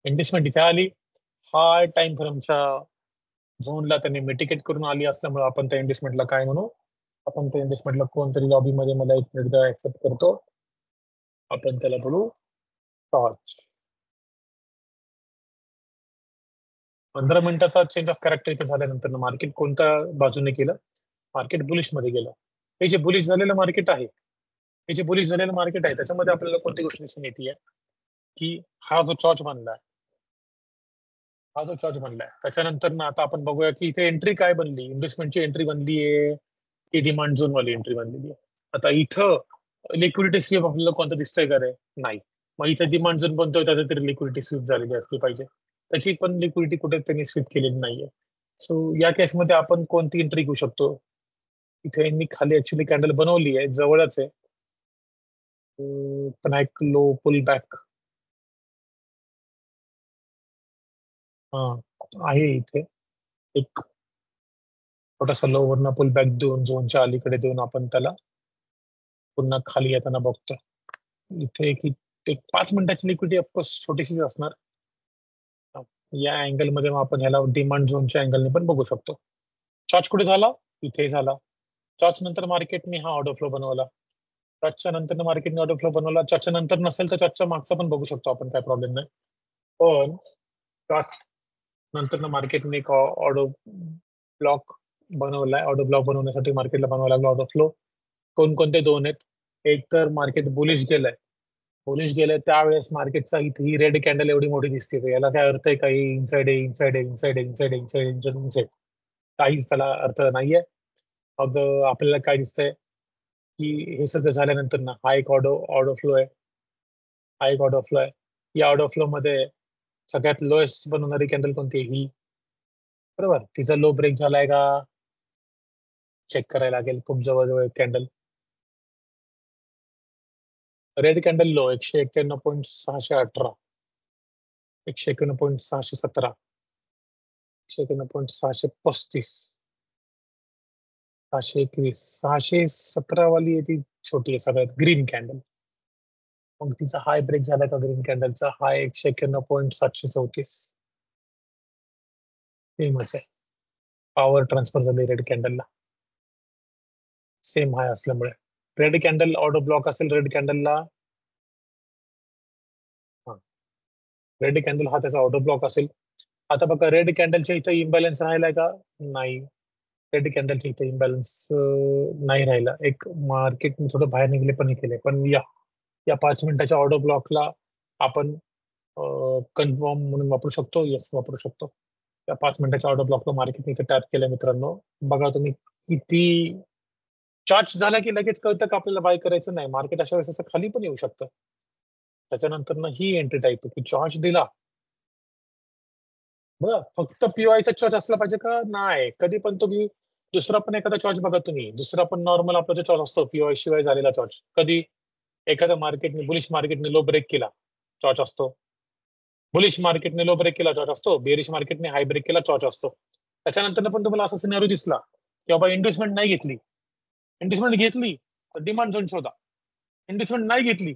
इन्व्हेस्टमेंट इथे आली, हाय टाइम फ्रेमच्या झोनला त्यांनी मिटिगेट करून आली असल्यामुळे आपण त्या इन्व्हेस्टमेंटला काय म्हणू? आपण त्या इन्व्हेस्टमेंटला कोणतरी लॉबीमध्ये मला 1 मिनिट द्या, ऍक्सेप्ट करतो. आपण त्याला बोलू टॉर्च. 15 मिनिटाचा चेंज ऑफ कॅरेक्टर इथे झाल्यानंतर मार्केट कोणत्या बाजूने गेलं? मार्केट बुलिश मध्ये गेलं. हे जे बुलिश झालेलं मार्केट आहे हे जे बुलिश झालेलं मार्केट आहे त्याच्यामध्ये आपल्याला कोणती गोष्ट दिसून येते की हा जो चॉर्च बनलाय त्याच्यानंतर ना आता आपण बघूया की इथे एंट्री काय बनली, इन्व्हेस्टमेंटची एंट्री बनली आहे की डिमांड झोन वाली एंट्री बनलेली आहे. आता इथं लिक्विडिटी स्वीप आपल्याला कोणतं दिसतंय का रे? नाही. मग इथे डिमांड झोन बनतोय त्याचं तरी लिक्विडिटी स्वीप झालेली असली पाहिजे. त्याची पण लिक्विडिटी कुठे त्यांनी स्वीप केलेली नाहीये. सो या केसमध्ये आपण कोणती एंट्री घेऊ शकतो? इथे मी खाली ऍक्च्युली कॅन्डल बनवली आहे, जवळच आहे. पण एक लो पुल बॅक आहे इथे एक छोटासा लो वरनं पुल बॅक देऊन झोनच्या अलीकडे देऊन आपण त्याला पुन्हा खाली येताना बघतो. इथे एक 5 मिनिटाची लिक्विडिटी ऑफकोर्स छोटीशीच असणार. या अँगल मध्ये मग आपण ह्याला डिमांड झोनच्या अँगलने पण बघू शकतो. चॉर्च कुठे झाला? इथे झाला. चॉर्च नंतर मार्केटने हा ऑर्डर फ्लो बनवला. चॉर्चच्या नंतर मार्केटने ऑर्डर फ्लो बनवला. चॉर्चच्या नंतर नसेल तर चॉर्चच्या मागचा पण बघू शकतो आपण, काय प्रॉब्लेम नाही. पण चॉर्च नंतर मार्केटने एक ऑर्डर ब्लॉक बनवलाय. ऑर्डर ब्लॉक बनवण्यासाठी मार्केटला बनवायला लागला ऑर्डर फ्लो. कोणकोणते दोन आहेत? एक तर मार्केट बुलिश गेलंय त्यावेळेस मार्केटचा इथे ही रेड कॅन्डल एवढी मोठी दिसते. याला काय अर्थ आहे? काही इनसाइड काहीच त्याला अर्थ नाहीये. मग आपल्याला काय दिसतंय की हे सगळं झाल्यानंतर ना हा एक ऑर्डर फ्लो आहे. या ऑर्डर फ्लो मध्ये सगळ्यात लोएस्ट बनवणारी कॅन्डल कोणती? ही, बरोबर. तिचा लो ब्रेक झालाय का चेक करायला लागेल. खूप जवळजवळ कॅन्डल रेड कॅन्डल लो 191.618, 191.617, 191.635, 621, 617 वाली आहे ती छोटी आहे सगळ्यात, ग्रीन कॅन्डल. मग तिचा हाय ब्रेक झाला का ग्रीन कॅन्डलचा? हाय 191.734. सेमच आहे. पॉवर ट्रान्सफर झाली रेड कॅन्डलला, सेम हाय असल्यामुळे. रेड कॅन्डल ऑर्डर ब्लॉक असेल रेड कॅन्डलला, रेड कॅन्डल हा त्याचा ऑर्डर ब्लॉक असेल. आता बघा रेड कॅन्डलच्या इथं इम्बॅलन्स राहिलाय का? नाही. रेड कॅन्डलच्या इथं इम्बॅलन्स नाही राहिला. एक मार्केट थोडं बाहेर निघले पण केले. पण या 5 मिनिटाच्या ऑर्डर ब्लॉकला आपण कन्फर्म म्हणून वापरू शकतो. येस, वापरू शकतो. त्या 5 मिनिटाच्या ऑर्डर ब्लॉकला मार्केटने इथे टॅप केलं मित्रांनो. बघा तुम्ही किती चार्ज झाला की लगेच कळतं का आपल्याला बाय करायचं नाही. मार्केट अशा वेळेस असं खाली पण येऊ शकतं. त्याच्यानंतर ही एंट्री टाईप की चार्ज दिला, बरं, फक्त पीवायचा चॉर्च असला पाहिजे का? नाही. कधी पण तुम्ही दुसरा पण एखादा चॉर्च बघा. तुम्ही दुसरा पण नॉर्मल आपला जो चॉर्च असतो पीवाय शिवाय झालेला चॉर्च, कधी एखाद्या मार्केटने बुलिश मार्केटने लो ब्रेक केला चॉर्च असतो. बुलिश मार्केटने लो ब्रेक केला चॉर्च असतो. बेरिश मार्केटने हाय ब्रेक केला चॉर्च असतो. त्याच्यानंतर पण तुम्हाला असा सिनेरिओ दिसला की बाबा इन्व्हेस्टमेंट नाही घेतली, इन्व्हेस्टमेंट घेतली तर डिमांड झोन शोधा. इन्व्हेस्टमेंट नाही घेतली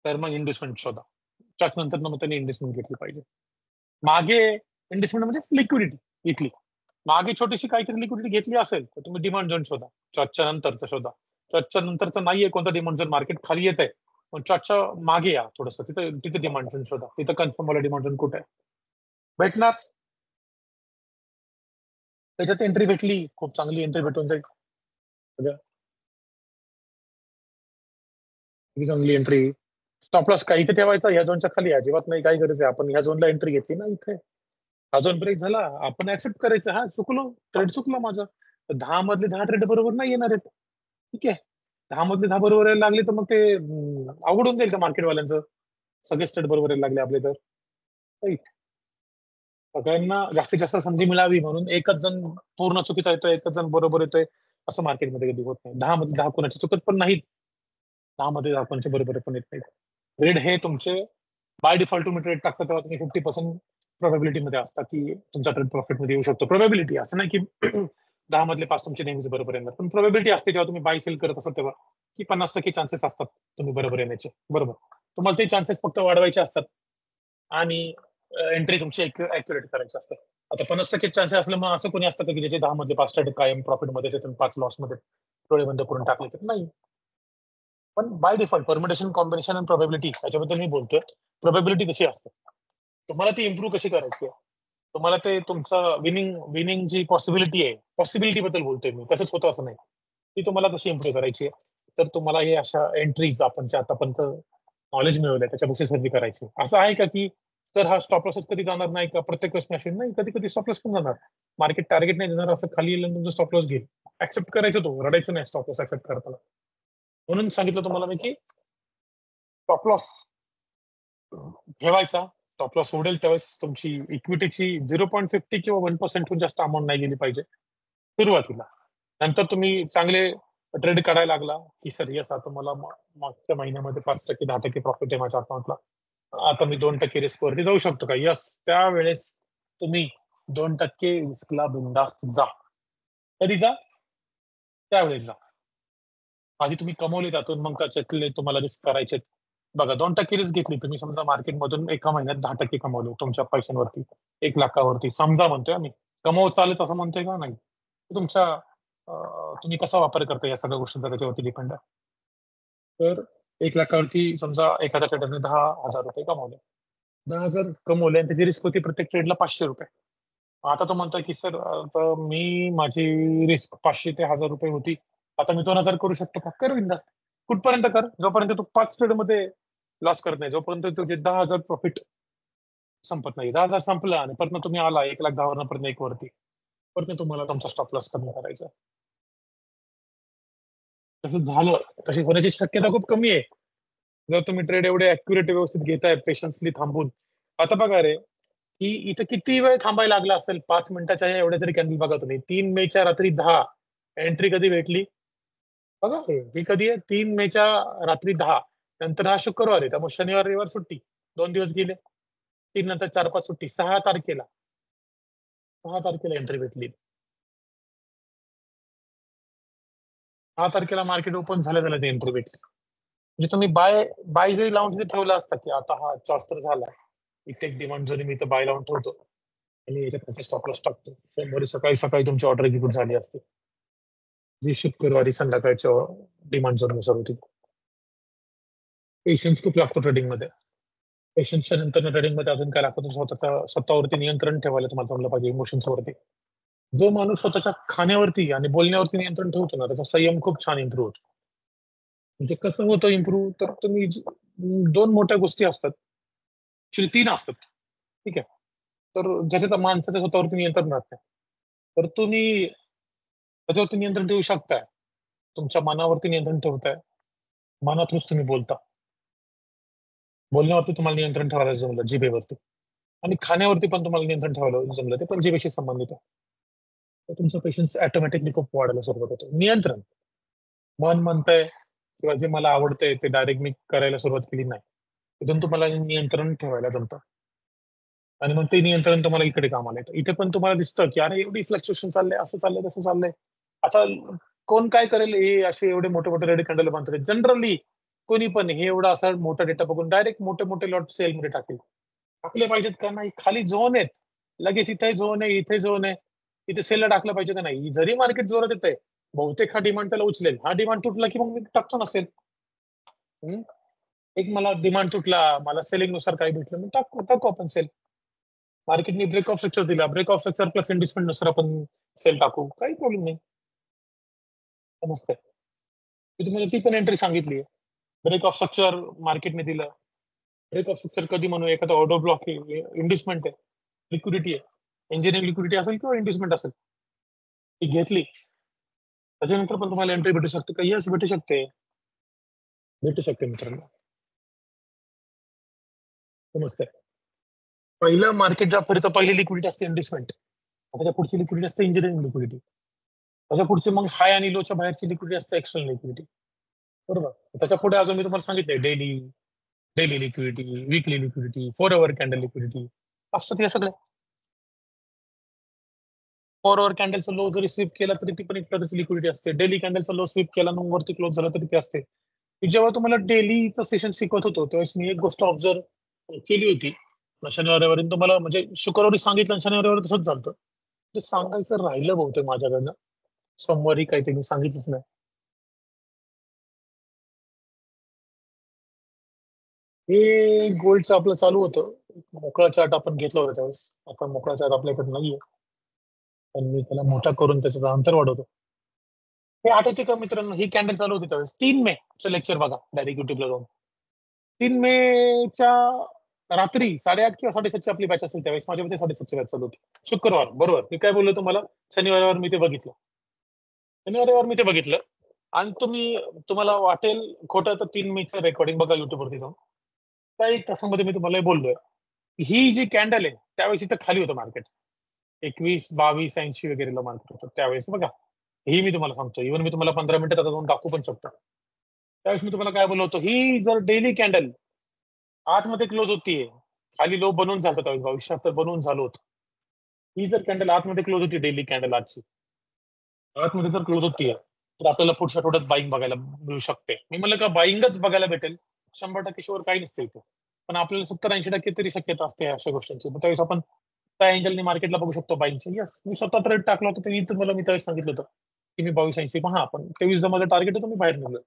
तर मग इन्व्हेस्टमेंट शोधा. चॉर्च नंतर मग त्यांनी इन्व्हेस्टमेंट घेतली पाहिजे. मागे इन्व्हेस्टमेंट म्हणजे लिक्विडिटी घेतली, मागे छोटीशी काहीतरी लिक्विडिटी घेतली असेल तर तुम्ही डिमांड झोन शोधा. चॉर्चच्या नंतरचं शोधा. चॉर्चच्या नंतरचं नाहीये कोणतं डिमांड झोन, मार्केट खाली येत आहे पण चॉर्चच्या मागे या थोडंसं, तिथे डिमांड झोन शोधा. तिथं कन्फर्म मला डिमांड झोन कुठे आहे भेटणार. त्याच्यात एंट्री भेटली, खूप चांगली एंट्री भेटून जाईल. चांगली एंट्री. स्टॉप लॉस काही इथे ठेवायचा, ह्या झोनच्या खाली अजिबात नाही. काय गरज आहे? आपण ह्या झोनला एंट्री घेतली ना, इथे हा झोन ब्रेक झाला, आपण ऍक्सेप्ट करायचं. हा चुकलो, ट्रेड चुकला माझा. 10 मधले 10 ट्रेड बरोबर नाही येणार आहेत. ठीक आहे, 10 मधले 10 बरोबर यायला लागले तर मग ते अवघड होऊन जाईल का मार्केटवाल्यांचं? सगळे ट्रेड बरोबर यायला लागले आपले तर. राईट. सगळ्यांना जास्तीत जास्त संधी मिळावी म्हणून एकच जण पूर्ण चुकीचा येतोय, एकच जण बरोबर येतोय, असं मार्केटमध्ये कधी होत नाही. 10 मध्ये 10 कोणाची चुकत पण नाहीत, 10 मध्ये 10 कोणाचे बरोबर पण येत नाहीत. ट्रेड हे तुमचे बाय डिफॉल्ट तुम्ही ट्रेड टाकता तेव्हा तुम्ही 50% प्रोबॅबिलिटी मध्ये असता की तुमचा ट्रेड प्रॉफिट मध्ये येऊ शकतो. प्रोबॅबिलिटी असं नाही की 10 मधले 5 तुमचे नेहमीच बरोबर येणार, पण प्रोबॅबिलिटी असते जेव्हा तुम्ही बाय सेल करत असता तेव्हा की 50% चान्सेस असतात तुम्ही बरोबर येण्याचे. बरोबर, तुम्हाला ते चान्सेस फक्त वाढवायचे असतात आणि एंट्री तुमची ऍक्युरेट करायची असते. आता 50% चान्सेस असलं मग असं कोणी असतं का की ज्याचे 10 मधले 5 ट्रेड कायम प्रॉफिट मध्ये तुम्ही 5 लॉस मध्ये डोळे बंद करून टाकले तर नाही. पण बाय डिफॉल्ट परमिटेशन, कॉम्बिनेशन आणि प्रोबॅबिलिटी याच्याबद्दल मी बोलतोय. प्रोबॅबिलिटी कशी असते, तुम्हाला ती इम्प्रूव्ह कशी करायची आहे, तुम्हाला ते तुमचं विनिंग जी पॉसिबिलिटी आहे, पॉसिबिलिटी बद्दल बोलतोय मी. तसंच होतं असं नाही. ती तुम्हाला कशी इम्प्रूव्ह करायची आहे. तर तुम्हाला हे अशा एंट्रीज आपण जे आतापर्यंत नॉलेज मिळवलंय त्याच्या बेसिस वरती करायची. असं आहे का की तर हा स्टॉप लॉसच कधी जाणार नाही का प्रत्येक वेळेस मशीन नाही, कधी कधी स्टॉप लॉस पण जाणार. मार्केट टार्गेट नाही देणार असं खाली येईल तुमचं स्टॉप लॉस घेईल. ऍक्सेप्ट करायचं, तो रडायचं नाही स्टॉप लॉस ऍक्सेप्ट करताना. म्हणून सांगितलं तुम्हाला मी की स्टॉप लॉस ठेवायचा. स्टॉप लॉस उडेल त्यावेळेस तुमची इक्विटीची 0.50 किंवा 1% जास्त अमाऊंट नाही गेली पाहिजे सुरुवातीला. नंतर तुम्ही चांगले ट्रेड काढायला लागला की सर यस आता मला मागच्या महिन्यामध्ये 5%, 10% प्रॉफिट आहे माझ्या अकाउंटला, आता मी 2% रिस्क वरती जाऊ शकतो का? यस, त्यावेळेस तुम्ही 2% रिस्कला बिनधास्त जा. कधी जा? त्यावेळेस जा. आधी तुम्ही कमवले त्यातून, मग त्याच्यातले तुम्हाला रिस्क करायचे. बघा 2% रिस्क घेतली तुम्ही, समजा मार्केटमधून एका महिन्यात 10% कमवले तुमच्या पैशांवरती, 1 लाखावरती समजा म्हणतोय आम्ही, कमवत चालेल असं म्हणतोय का नाही. तुमच्या तुम्ही कसा वापर करता या सगळ्या गोष्टींचा त्याच्यावरती डिपेंड आहे. तर 1 लाखावरती समजा एखाद्या ट्रेडरने 10,000 रुपये कमवले, 10,000 कमवले आणि त्याची रिस्क होती प्रत्येक ट्रेडला 500 रुपये. आता तो म्हणतोय की सर मी माझी रिस्क 500 ते 1,000 रुपये होती, आता मी 2,000 करू शकतो का? कर बिनधास्त. कुठपर्यंत कर? जोपर्यंत तू 5 ट्रेड मध्ये लॉस करत नाही, जोपर्यंत तुझे 10,000 प्रॉफिट संपत नाही. 10,000 संपलं आणि परत तुम्ही आला 1,10,000 वरनं परत 1 वरती, परत तुम्हाला तुमचा स्टॉप लॉस कमी करायचा. तसं झालं, तशी होण्याची शक्यता खूप कमी आहे जर तुम्ही ट्रेड एवढे अॅक्युरेट व्यवस्थित घेताय पेशन्सली थांबून. आता बघा रे की इथं किती वेळ थांबायला लागला असेल, 5 मिनिटाच्या एवढ्या जरी कॅन्डल बघा तुम्ही. 3 मेच्या रात्री 10 एंट्री कधी भेटली बघा. ही कधी आहे? 3 मेच्या रात्री 10. नंतर हा शुक्रवार आहे, त्यामुळे शनिवार रविवार सुट्टी, 2 दिवस गेले. 3 नंतर 4-5 सुट्टी. 6 तारखेला एंट्री भेटली. 6 तारखेला मार्केट ओपन झालं ती एंट्री भेटली. म्हणजे तुम्ही बाय जरी लावून ठेवला असता की आता हा चॉर्च तर झाला, इथे एक डिमांड झोन मी इथं बाय लावून ठेवतो आणि याच्यात स्टॉप लॉस टाकतो, सोमवारी सकाळी सकाळी तुमची ऑर्डर एक्झिक्यूट झाली असते, जी शुक्रवारी संध्याकाळच्या डिमांड झोन नुसार होती. पेशन्स खूप लागतो ट्रेडिंग मध्ये. पेशन्सच्या नंतर ट्रेडिंग मध्ये अजून काय लागतं, स्वतःवरती नियंत्रण ठेवायला तुम्हाला जमलं पाहिजे, इमोशन्स वरती. जो माणूस स्वतःच्या खाण्यावरती आणि बोलण्यावरती नियंत्रण ठेवतो ना, त्याचा संयम खूप छान इम्प्रूव्ह होतो. म्हणजे कसं होतं इम्प्रूव्ह, तर तुम्ही 2 मोठ्या गोष्टी असतात, 3 असतात, ठीक आहे. तर ज्याच्यात माणसाच्या स्वतःवरती नियंत्रण राहत नाही, तर तुम्ही त्याच्यावरती नियंत्रण ठेवू शकताय. तुमच्या मनावरती नियंत्रण ठेवताय, मनातूनच तुम्ही बोलता. बोलण्यावरती तुम्हाला नियंत्रण ठेवायला जमलं, जिभेवरती, आणि खाण्यावरती पण तुम्हाला नियंत्रण ठेवायला जमलं, ते पण जिभेशी संबंधित आहे. तर तुमचा पेशन्स ऑटोमॅटिकली खूप वाढायला सुरुवात होतो. नियंत्रण, मन म्हणतंय किंवा जे मला आवडतंय ते डायरेक्ट मी करायला सुरुवात केली नाही, तिथून तुम्हाला नियंत्रण ठेवायला जमतं. आणि मग ते नियंत्रण तुम्हाला इकडे कामाला येतं. इथे पण तुम्हाला दिसतं की अरे एवढी फ्लक्च्युएशन चाललंय, असं चाललंय, तसं चाललंय. आता कोण काय करेल, हे असे एवढे मोठे मोठे रेड कॅन्डल बांधतात. जनरली कोणी पण हे एवढा असा मोठा डेटा बघून डायरेक्ट मोठे मोठे लॉट सेल मध्ये टाकले पाहिजेत का नाही? खाली झोन आहेत, लगेच इथे झोन आहे, इथे झोन आहे, इथे सेलला टाकलं पाहिजे का नाही? जरी मार्केट जोरात येत आहे, बहुतेक हा डिमांड त्याला उचलेल. हा डिमांड तुटला की मग मी टाकतो नसेल. एक मला डिमांड तुटला, मला सेलिंग नुसार काही भेटलं, मी टाकू आपण सेल. मार्केटने ब्रेक ऑफ स्ट्रक्चर दिला, break of structure plus investment नुसार आपण सेल टाकू, काही प्रॉब्लेम नाही. समजतंय? मी तुम्हाला ती पण एंट्री सांगितली आहे. ब्रेक ऑफ स्ट्रक्चर मार्केटने दिलं. ब्रेक ऑफ स्ट्रक्चर कधी म्हणू? एखादा ऑर्डर ब्लॉक आहे, इन्व्हेस्टमेंट आहे, लिक्विडिटी आहे, इंजिनिअरिंग लिक्विडिटी असेल किंवा इन्व्हेस्टमेंट असेल, ती घेतली त्याच्यानंतर पण तुम्हाला एंट्री भेटू शकते का? यस, भेटू शकते मित्रांनो. समजतंय? पहिलं मार्केट जेव्हा फिरतं, पहिली लिक्विडिटी असते इन्व्हेस्टमेंट, त्याच्या पुढची लिक्विडिटी असते इंजिनिअरिंग लिक्विडिटी, त्याच्या पुढची मग हाय आणि लोच्या बाहेरची लिक्विडिटी असते एक्सटर्नल लिक्विडिटी, बरोबर. त्याच्या पुढे अजून मी तुम्हाला सांगितलंय डेली लिक्विडिटी, वीकली लिक्विडिटी, 4 आवर कॅन्डल लिक्विडिटी असतात. हे सगळे 4 आवर कॅन्डलचा लो जरी स्वीप केला तरी ती पण एक प्रकारची लिक्विडिटी असते. डेली कॅन्डलचा लो स्वीप केला मग वरती क्लोज झाला तरी ते असते. जेव्हा तुम्हाला डेलीचं सेशन शिकवत होतो त्यावेळेस मी एक गोष्ट ऑब्झर्व केली होती. शनिवारी तुम्हाला म्हणजे शुक्रवारी सांगितलं आणि शनिवारी तसंच झालं. ते सांगायचं राहिलं बहुतेक माझ्याकडनं. सोमवारी काही त्यांनी सांगितलंच नाही. हे गोल्डचं आपलं चालू होतं. मोकळा चार्ट आपण घेतला होता त्यावेळेस. आता मोकळा चार्ट आपल्याकडे नाहीये, पण मी त्याला मोठा करून त्याचं अंतर वाढवतो. हे आठवते का मित्रांनो, ही कॅन्डल चालू होती त्यावेळेस 3 मे चं लेक्चर बघा डायरेक्ट युट्यूबला जाऊन. 3 मेच्या रात्री 8:30 किंवा 7:30ची आपली बॅच असेल त्यावेळेस, माझ्या मते 7:30ची बॅच चालू होती. शुक्रवार बरोबर. मी काय बोललो तुम्हाला, शनिवारवर मी ते बघितलं. शनिवारवर मी ते बघितलं आणि तुम्हाला वाटेल खोटं, तर 3 मेचं रेकॉर्डिंग बघा युट्यूबवरती जाऊन. त्या 1 तासामध्ये मी तुम्हाला हे बोललोय. ही जी कॅन्डल आहे त्यावेळेस इथं खाली होतं मार्केट. 21, 22, 80 वगैरेला मार्केट होतं त्यावेळेस बघा. ही मी तुम्हाला सांगतो. इव्हन मी तुम्हाला 15 मिनिटात आता जाऊन दाखवू पण शकतो. त्यावेळेस मी तुम्हाला काय बोललो होतो, ही जर डेली कॅन्डल आतमध्ये क्लोज होतीये, खाली लो बनवून झालं त्यावेळेस 2276 बनवून झालं होतं. ही जर कॅन्डल आतमध्ये क्लोज होती, डेली कॅन्डल आजची आतमध्ये जर क्लोज होतीये, तर आपल्याला पुढच्या आठवड्यात बाईंग बघायला मिळू शकते. मी म्हणलं का बाईंगच बघायला भेटेल, 100% शुअर काही नसतं इथे. पण आपल्याला 70-80% तरी शक्यता असते अशा गोष्टींची. मग त्यावेळेस आपण त्या अँगलने मार्केटला बघू शकतो बाईंगचं. येस, मी स्वतः ट्रेड टाकला होता, तरी तुम्हाला मी त्यावेळेस सांगितलं होतं की मी 2280 पण पण 23 माझं टार्गेट होतं, मी बाहेर निघलो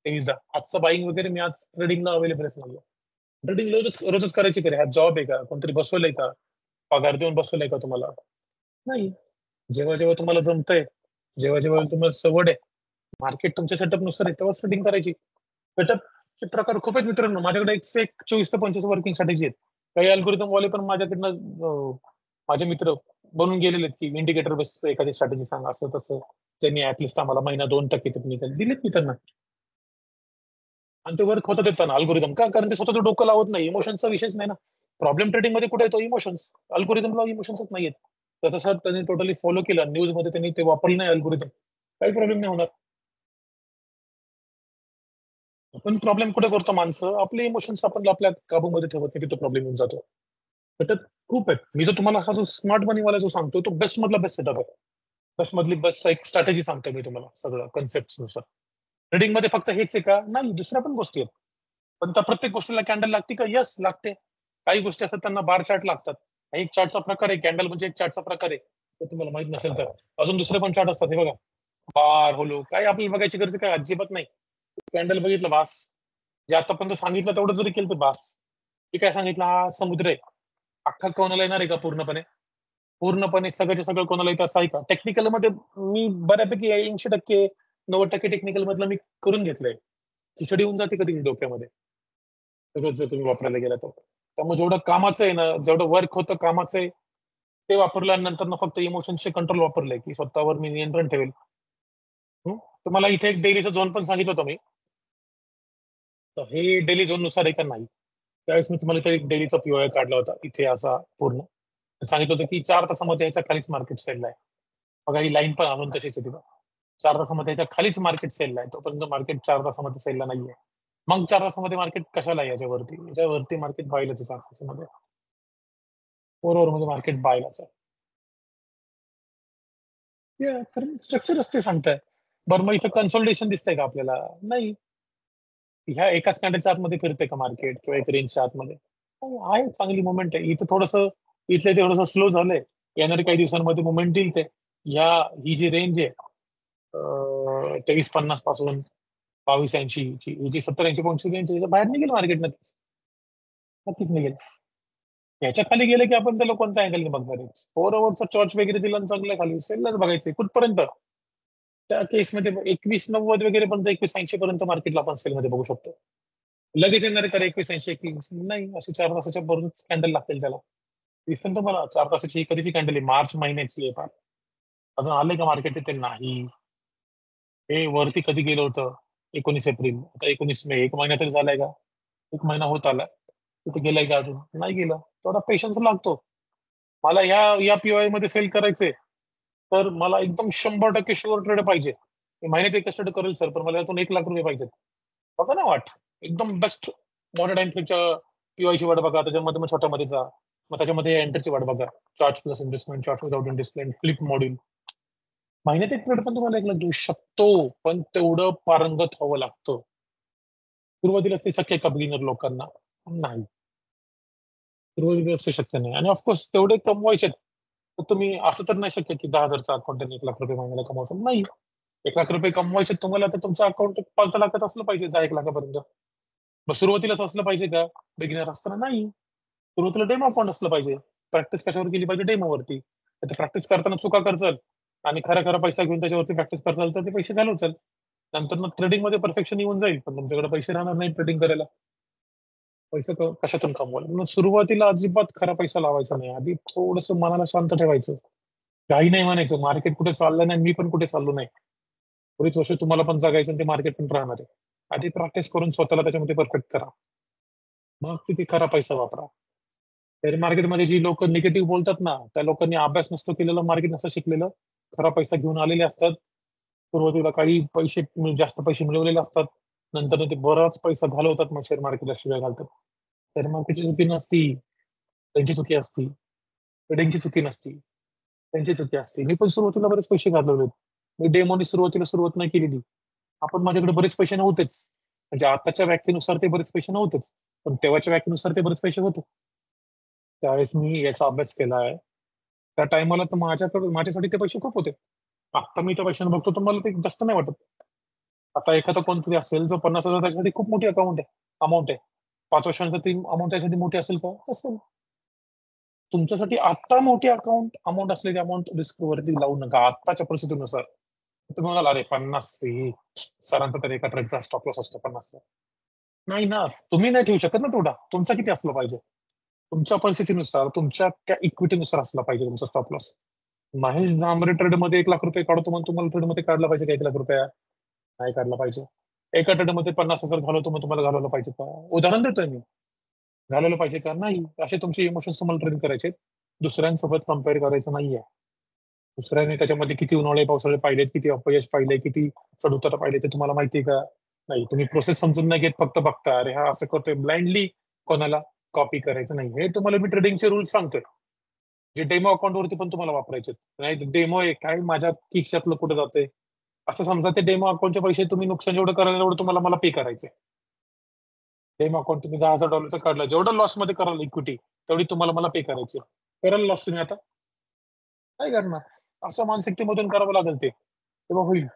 23 आजचं बाईंग वगैरे मी आज ट्रेडिंगला अवेलेबलच नाहीये. ट्रेडिंग रोजच करायची का रे? हा जॉब आहे का? कोणतरी बसवलंय का? पगार देऊन बसवलंय का तुम्हाला? नाही. जेव्हा जेव्हा तुम्हाला जमतंय, जेव्हा जेव्हा तुम्हाला सवड आहे, मार्केट तुमच्या सेटअप नुसार आहे, तेव्हा ट्रेडिंग करायची. सेटअपचे प्रकार खूप आहेत मित्रांनो. माझ्याकडे 24 ते 25 वर्किंग स्ट्रॅटेजी आहेत. काही अल्गोरिदम वाले पण माझ्याकडनं माझे मित्र बनून गेलेले आहेत की इंडिकेटर बेस एखादी स्ट्रॅटेजी सांगा, असं तसं. त्यांनी ऍटलिस्ट आम्हाला महिना 2% टेक्निकल दिलेत मी त्यांना. आणि ते वर्क होतं देताना अल्गोरिदम का? कारण ते स्वतःचं डोकं लावत नाही. इमोशनचा विषयच नाही ना. प्रॉब्लेम ट्रेडिंग मध्ये कुठे येतो? इमोशन्स. अल्गोरिदमला इमोशन्सच नाहीयेत. तर तसं त्यांनी टोटली फॉलो केलं. न्यूज मध्ये त्यांनी ते वापरलं नाही अल्गोरिदम. काही प्रॉब्लेम नाही होणार. आपण प्रॉब्लेम कुठे करतो माणसं? आपले इमोशन्स आपण आपल्या काबूमध्ये ठेवत नाही, तिथे प्रॉब्लेम येऊन जातो. त्याच्यात खूप आहेत. मी जर तुम्हाला हा जो स्मार्ट मनीवाला जो सांगतो, तो बेस्ट मधला बेस्ट सेटअप आहे. बेस्ट मधली बेस्ट एक स्ट्रॅटेजी सांगतो मी तुम्हाला सगळं कन्सेप्ट नुसार. ट्रेडिंग मध्ये फक्त हेच आहे का? नाही, दुसऱ्या पण गोष्टी आहेत. पण त्या प्रत्येक गोष्टीला कॅन्डल लागते का? येस, लागते. काही गोष्टी असतात त्यांना बार चार्ट लागतात. एक चार्टचा प्रकार आहे, कॅन्डल म्हणजे एक चार्टचा प्रकार आहे. तर तुम्हाला माहित नसेल तर अजून दुसरे पण चार्ट असतात. हे बघा, बार होलो, काही आपल्याला बघायची गरज काय? अजिबात नाही. कॅन्डल बघितलं बास. जे आतापर्यंत सांगितलं तेवढं जरी केलं तर बास. मी काय सांगितलं, हा समुद्र आहे. अख्खा कोणाला येणार आहे का पूर्णपणे? पूर्णपणे सगळ्याच्या सगळं कोणाला येतं असं आहे का? टेक्निकल मध्ये मी बऱ्यापैकी 80%, 90% टेक्निकल मधलं मी करून घेतलंय. खिचडी होऊन जाते कधी डोक्यामध्ये सगळं जर तुम्ही वापरायला गेला तर. त्यामुळे जेवढं कामाचं आहे ना, जेवढं वर्क होतं कामाचं आहे, ते वापरलं आणि नंतर फक्त इमोशन्सचे कंट्रोल वापरलंय की स्वतःवर मी नियंत्रण ठेवेल. तुम्हाला इथे एक डेलीचा झोन पण सांगितलं होतं मी. तर हे डेली झोन नुसार आहे का नाही? त्यावेळेस मी तुम्हाला इथे एक डेलीचा पीओआय काढला होता इथे असा पूर्ण. सांगितलं होतं की 4 तासामध्ये याच्या खालीच मार्केट सेलला आहे. बघा ही लाईन पण अजून तशीच आहे तिथं. 4 तासामध्ये याच्या खालीच मार्केट सेलला आहे. तोपर्यंत मार्केट 4 तासामध्ये सेलला नाहीये. मग 4 तासामध्ये मार्केट कशाला आहे याच्यावरती मार्केट बायलाच आहे 4 तासामध्ये. 4 आवर मध्ये मार्केट बायलाच आहे. कारण स्ट्रक्चर असते सांगताय. बरं मग इथं कन्सोलिडेशन दिसतंय का आपल्याला? नाही. ह्या एकाच कॅन्डलच्या आतमध्ये फिरते का मार्केट किंवा एक रेंजच्या आतमध्ये? आहे, चांगली मुवमेंट आहे. इथं थोडंसं इथलं ते थोडंसं स्लो झालंय. येणाऱ्या काही दिवसांमध्ये मुवमेंट देईल ते. ही जी रेंज आहे 2350 पासून 2280 ची, ही जी 70-80 पॉईंटची रेंज आहे, बाहेर निघेल मार्केट नक्कीच निघेल. याच्या खाली गेलं की आपण त्याला कोणत्या अँगलने बघणार आहे? 4 आवर्सचा चॉर्च वगैरे दिला आणि चांगल्या खाली सेललाच बघायचंय कुठपर्यंत. त्या केसमध्ये 2190 वगैरे पर्यंत 2180 पर्यंत मार्केटला आपण सेलमध्ये बघू शकतो. लगेच येणार आहे 2180 21 नाही, असे 4 तासाच्या बरोबरच कॅन्डल लागतील त्याला. दिसेल तुम्हाला 4 तासाची कधीची कॅन्डल आहे, मार्च महिन्याची आहे. अजून आले का मार्केट ते? नाही. हे वरती कधी गेलं होतं? 19 एप्रिल, आता 19 मे, 1 महिना तरी झालाय का? 1 महिना होत आला. तिथे गेलाय का अजून? नाही गेला. थोडा पेशन्स लागतो. मला या पीओआय मध्ये सेल करायचंय, तर मला एकदम 100% शुअर ट्रेड पाहिजे. मी महिन्यात एक ट्रेड करेल सर, पण मला यातून 1 लाख रुपये पाहिजेत. बघा ना वाट, एकदम बेस्ट मोठ्या टाइम फ्रेमच्या पीओआयची वाट बघा, त्याच्यामध्ये मग छोट्यामध्ये जा. मग त्याच्यामध्ये एंटरची वाट बघा. Chart plus investment, chart without investment, flip module. महिन्यात एक ट्रेड पण तुम्हाला 1 लाख देऊ शकतो, पण तेवढं पारंगत व्हावं लागतं. सुरुवातीला ते शक्य आहे का बिगिनर लोकांना? नाही. सुरुवातीला ते शक्य नाही. आणि ऑफकोर्स तेवढे कमवायचे तर तुम्ही असं तर नाही शक्य की 10,000चा अकाउंट 1 लाख रुपये महिन्याला कमवतो. नाही. 1 लाख रुपये कमवायचे तुम्हाला, तर तुमचं अकाउंट 5 लाखात असलं पाहिजे, 10-1 लाखापर्यंत. मग सुरुवातीलाच असलं पाहिजे का बिगिनर असताना? नाही. सुरुवातीला डेमो अकाउंट असलं पाहिजे. प्रॅक्टिस कशावर केली पाहिजे? डेमोवरती. तर प्रॅक्टिस करताना चुका करचाल आणि खरा पैसा घेऊन त्याच्यावरती प्रॅक्टिस करताल तर ते पैसे घालवचाल. नंतर मग ट्रेडिंग मध्ये परफेक्शन येऊन जाईल, पण तुमच्याकडे पैसे राहणार नाही ट्रेडिंग करायला. पैसा कशातून कमवाल? म्हणून सुरुवातीला अजिबात खरा पैसा लावायचा नाही. आधी थोडस मनाला शांत ठेवायचं. काही नाही म्हणायचं, मार्केट कुठे चाललं नाही, मी पण कुठे चाललो नाही. बरीच वर्ष तुम्हाला पण जगायचं आणि ते मार्केट पण राहणार आहे. आधी प्रॅक्टिस करून स्वतःला त्याच्यामध्ये परफेक्ट करा, मग किती खरा पैसा वापरा. शेअर मार्केटमध्ये जी लोक निगेटिव्ह बोलतात ना, त्या लोकांनी अभ्यास नसतो केलेलं, मार्केट नसतं शिकलेलं, खरा पैसा घेऊन आलेले असतात. सुरुवातीला काही पैसे जास्त पैसे मिळवलेले असतात, नंतर ते बराच पैसा घालवतात, मग शेअर मार्केटला शिवाय घालतात. शेअर मार्केटची चुकी नसती, त्यांची चुकी असती. ट्रेडिंगची चुकी नसती, त्यांची चुकी असते. मी पण सुरुवातीला बरेच पैसे घालवले. मी डेमोनी सुरुवात नाही केलेली. आपण माझ्याकडे बरेच पैसे नव्हतेच, म्हणजे आताच्या व्याख्येनुसार ते बरेच पैसे नव्हतेच, पण तेव्हाच्या व्याख्येनुसार ते बरेच पैसे होते. त्यावेळेस मी याचा अभ्यास केलाय. त्या टायमाला तर माझ्यासाठी ते पैसे खूप होते. आता मी त्या पैशाने बघतो तर मला ते जास्त नाही वाटत. आता एखादा कोणतरी असेल जो 50,000 त्याच्यासाठी खूप मोठी अमाऊंट आहे. 5 वर्षांचा ती अमाऊंट त्यासाठी मोठी असेल का? असेल. तुमच्यासाठी आता मोठी अमाऊंट असलेली अमाऊंट रिस्क वरती लावू नका आताच्या परिस्थितीनुसार. तुम्ही म्हणाल अरे 50 सरांचा तर एका ट्रेडचा स्टॉप लॉस असतो 50. नाही ना, तुम्ही नाही ठेवू शकत ना तेवढा. तुमचा किती असला पाहिजे? तुमच्या परिस्थितीनुसार, तुमच्या त्या इक्विटीनुसार असला पाहिजे तुमचा stop loss. Mahesh Dambare trade मध्ये 1 लाख रुपये काढतो म्हणून तुम्हाला ट्रेड मध्ये काढला पाहिजे का 1 लाख रुपया? नाही काढला पाहिजे. एका ट्रेड मध्ये 50,000 घालवतो मग तुम्हाला घालवलं पाहिजे का? उदाहरण देतोय मी. घालवलं पाहिजे का? नाही. असे तुमचे इमोशन्स तुम्हाला ट्रेन करायचे, दुसऱ्यांसोबत कम्पेअर करायचं नाहीये. दुसऱ्याने त्याच्यामध्ये किती उन्हाळे पावसाळे पाहिलेत, किती अपयश पाहिले, किती चढउतार पाहिले ते तुम्हाला माहितीये का? नाही. तुम्ही प्रोसेस समजून नाही घेत, फक्त बघता अरे हा असं करतोय, ब्लाइंडली कोणाला कॉपी करायचं नाही. हे तुम्हाला मी ट्रेडिंगचे रूल्स सांगतोय, जे डेमो अकाउंट वरती पण तुम्हाला वापरायचे. नाही डेमो आहे काय माझ्या खिशातलं कुठे जाते असं समजा, ते डेमो अकाउंटचे पैसे तुम्ही नुकसान जेवढं कराल तेवढं तुम्हाला मला पे करायचे. डेमो अकाउंट तुम्ही $10,000 काढलं, जेवढं लॉस मध्ये कराल इक्विटी तेवढी तुम्हाला मला पे करायची. कराल लॉस तुम्ही आता? काय करणार? असं मानसिकतेमधून करावं लागेल ते, तेव्हा होईल.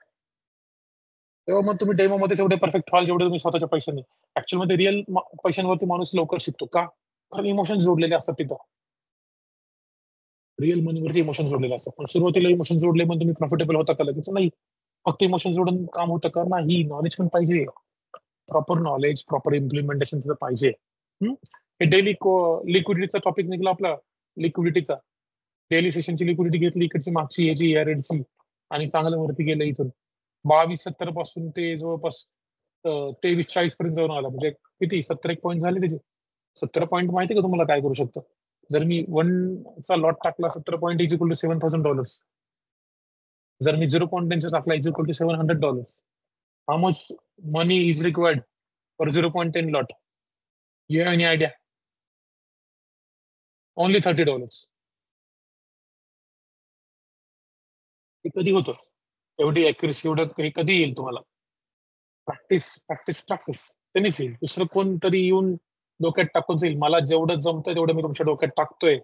तेव्हा मग तुम्ही डेमो मध्ये जेवढे परफेक्ट व्हाल, जेवढे तुम्ही स्वतःच्या पैशाने. ऍक्च्युअल मध्ये रिअल पैशांवरती माणूस लवकर शिकतो का? कारण इमोशन्स जोडलेले असतात तिथं. रिअल मनीवरती इमोशन्स जोडलेले असतात. पण सुरुवातीला इमोशन जोडले म्हणून तुम्ही प्रॉफिटेबल होता का लगेच? नाही. फक्त इमोशन जोडून काम होतं का? नाही. नॉलेज पण पाहिजे, प्रॉपर नॉलेज, प्रॉपर इम्प्लिमेंटेशन त्याचं पाहिजे. हे डेली लिक्विडिटीचा टॉपिक निघाला आपला, लिक्विडिटीचा. डेली सेशनची लिक्विडिटी घेतली इकडची, मागची याची या रेडची, आणि चांगलं वरती गेलं इथून 22-70 पासून ते जवळपास 23-40 पर्यंत जाऊन आला. म्हणजे किती 70 पॉईंट झाले त्याचे. 70 पॉईंट माहिती का तुम्हाला काय करू शकतो? जर मी 1 चा लॉट टाकला 70 पॉईंट इज इक्वल टू $7,000. जर मी 0.10 टाकला is equal to $700. How much money is required for 0.10 lot? You have any idea? Only $30. हे कधी होतं? एवढी अॅक्युरेसी एवढं हे कधी येईल तुम्हाला? प्रॅक्टिस त्यांनीच येईल. दुसरं कोणतरी येऊन डोक्यात टाकून जाईल. मला जेवढं जमतंय तेवढं मी तुमच्या डोक्यात टाकतोय.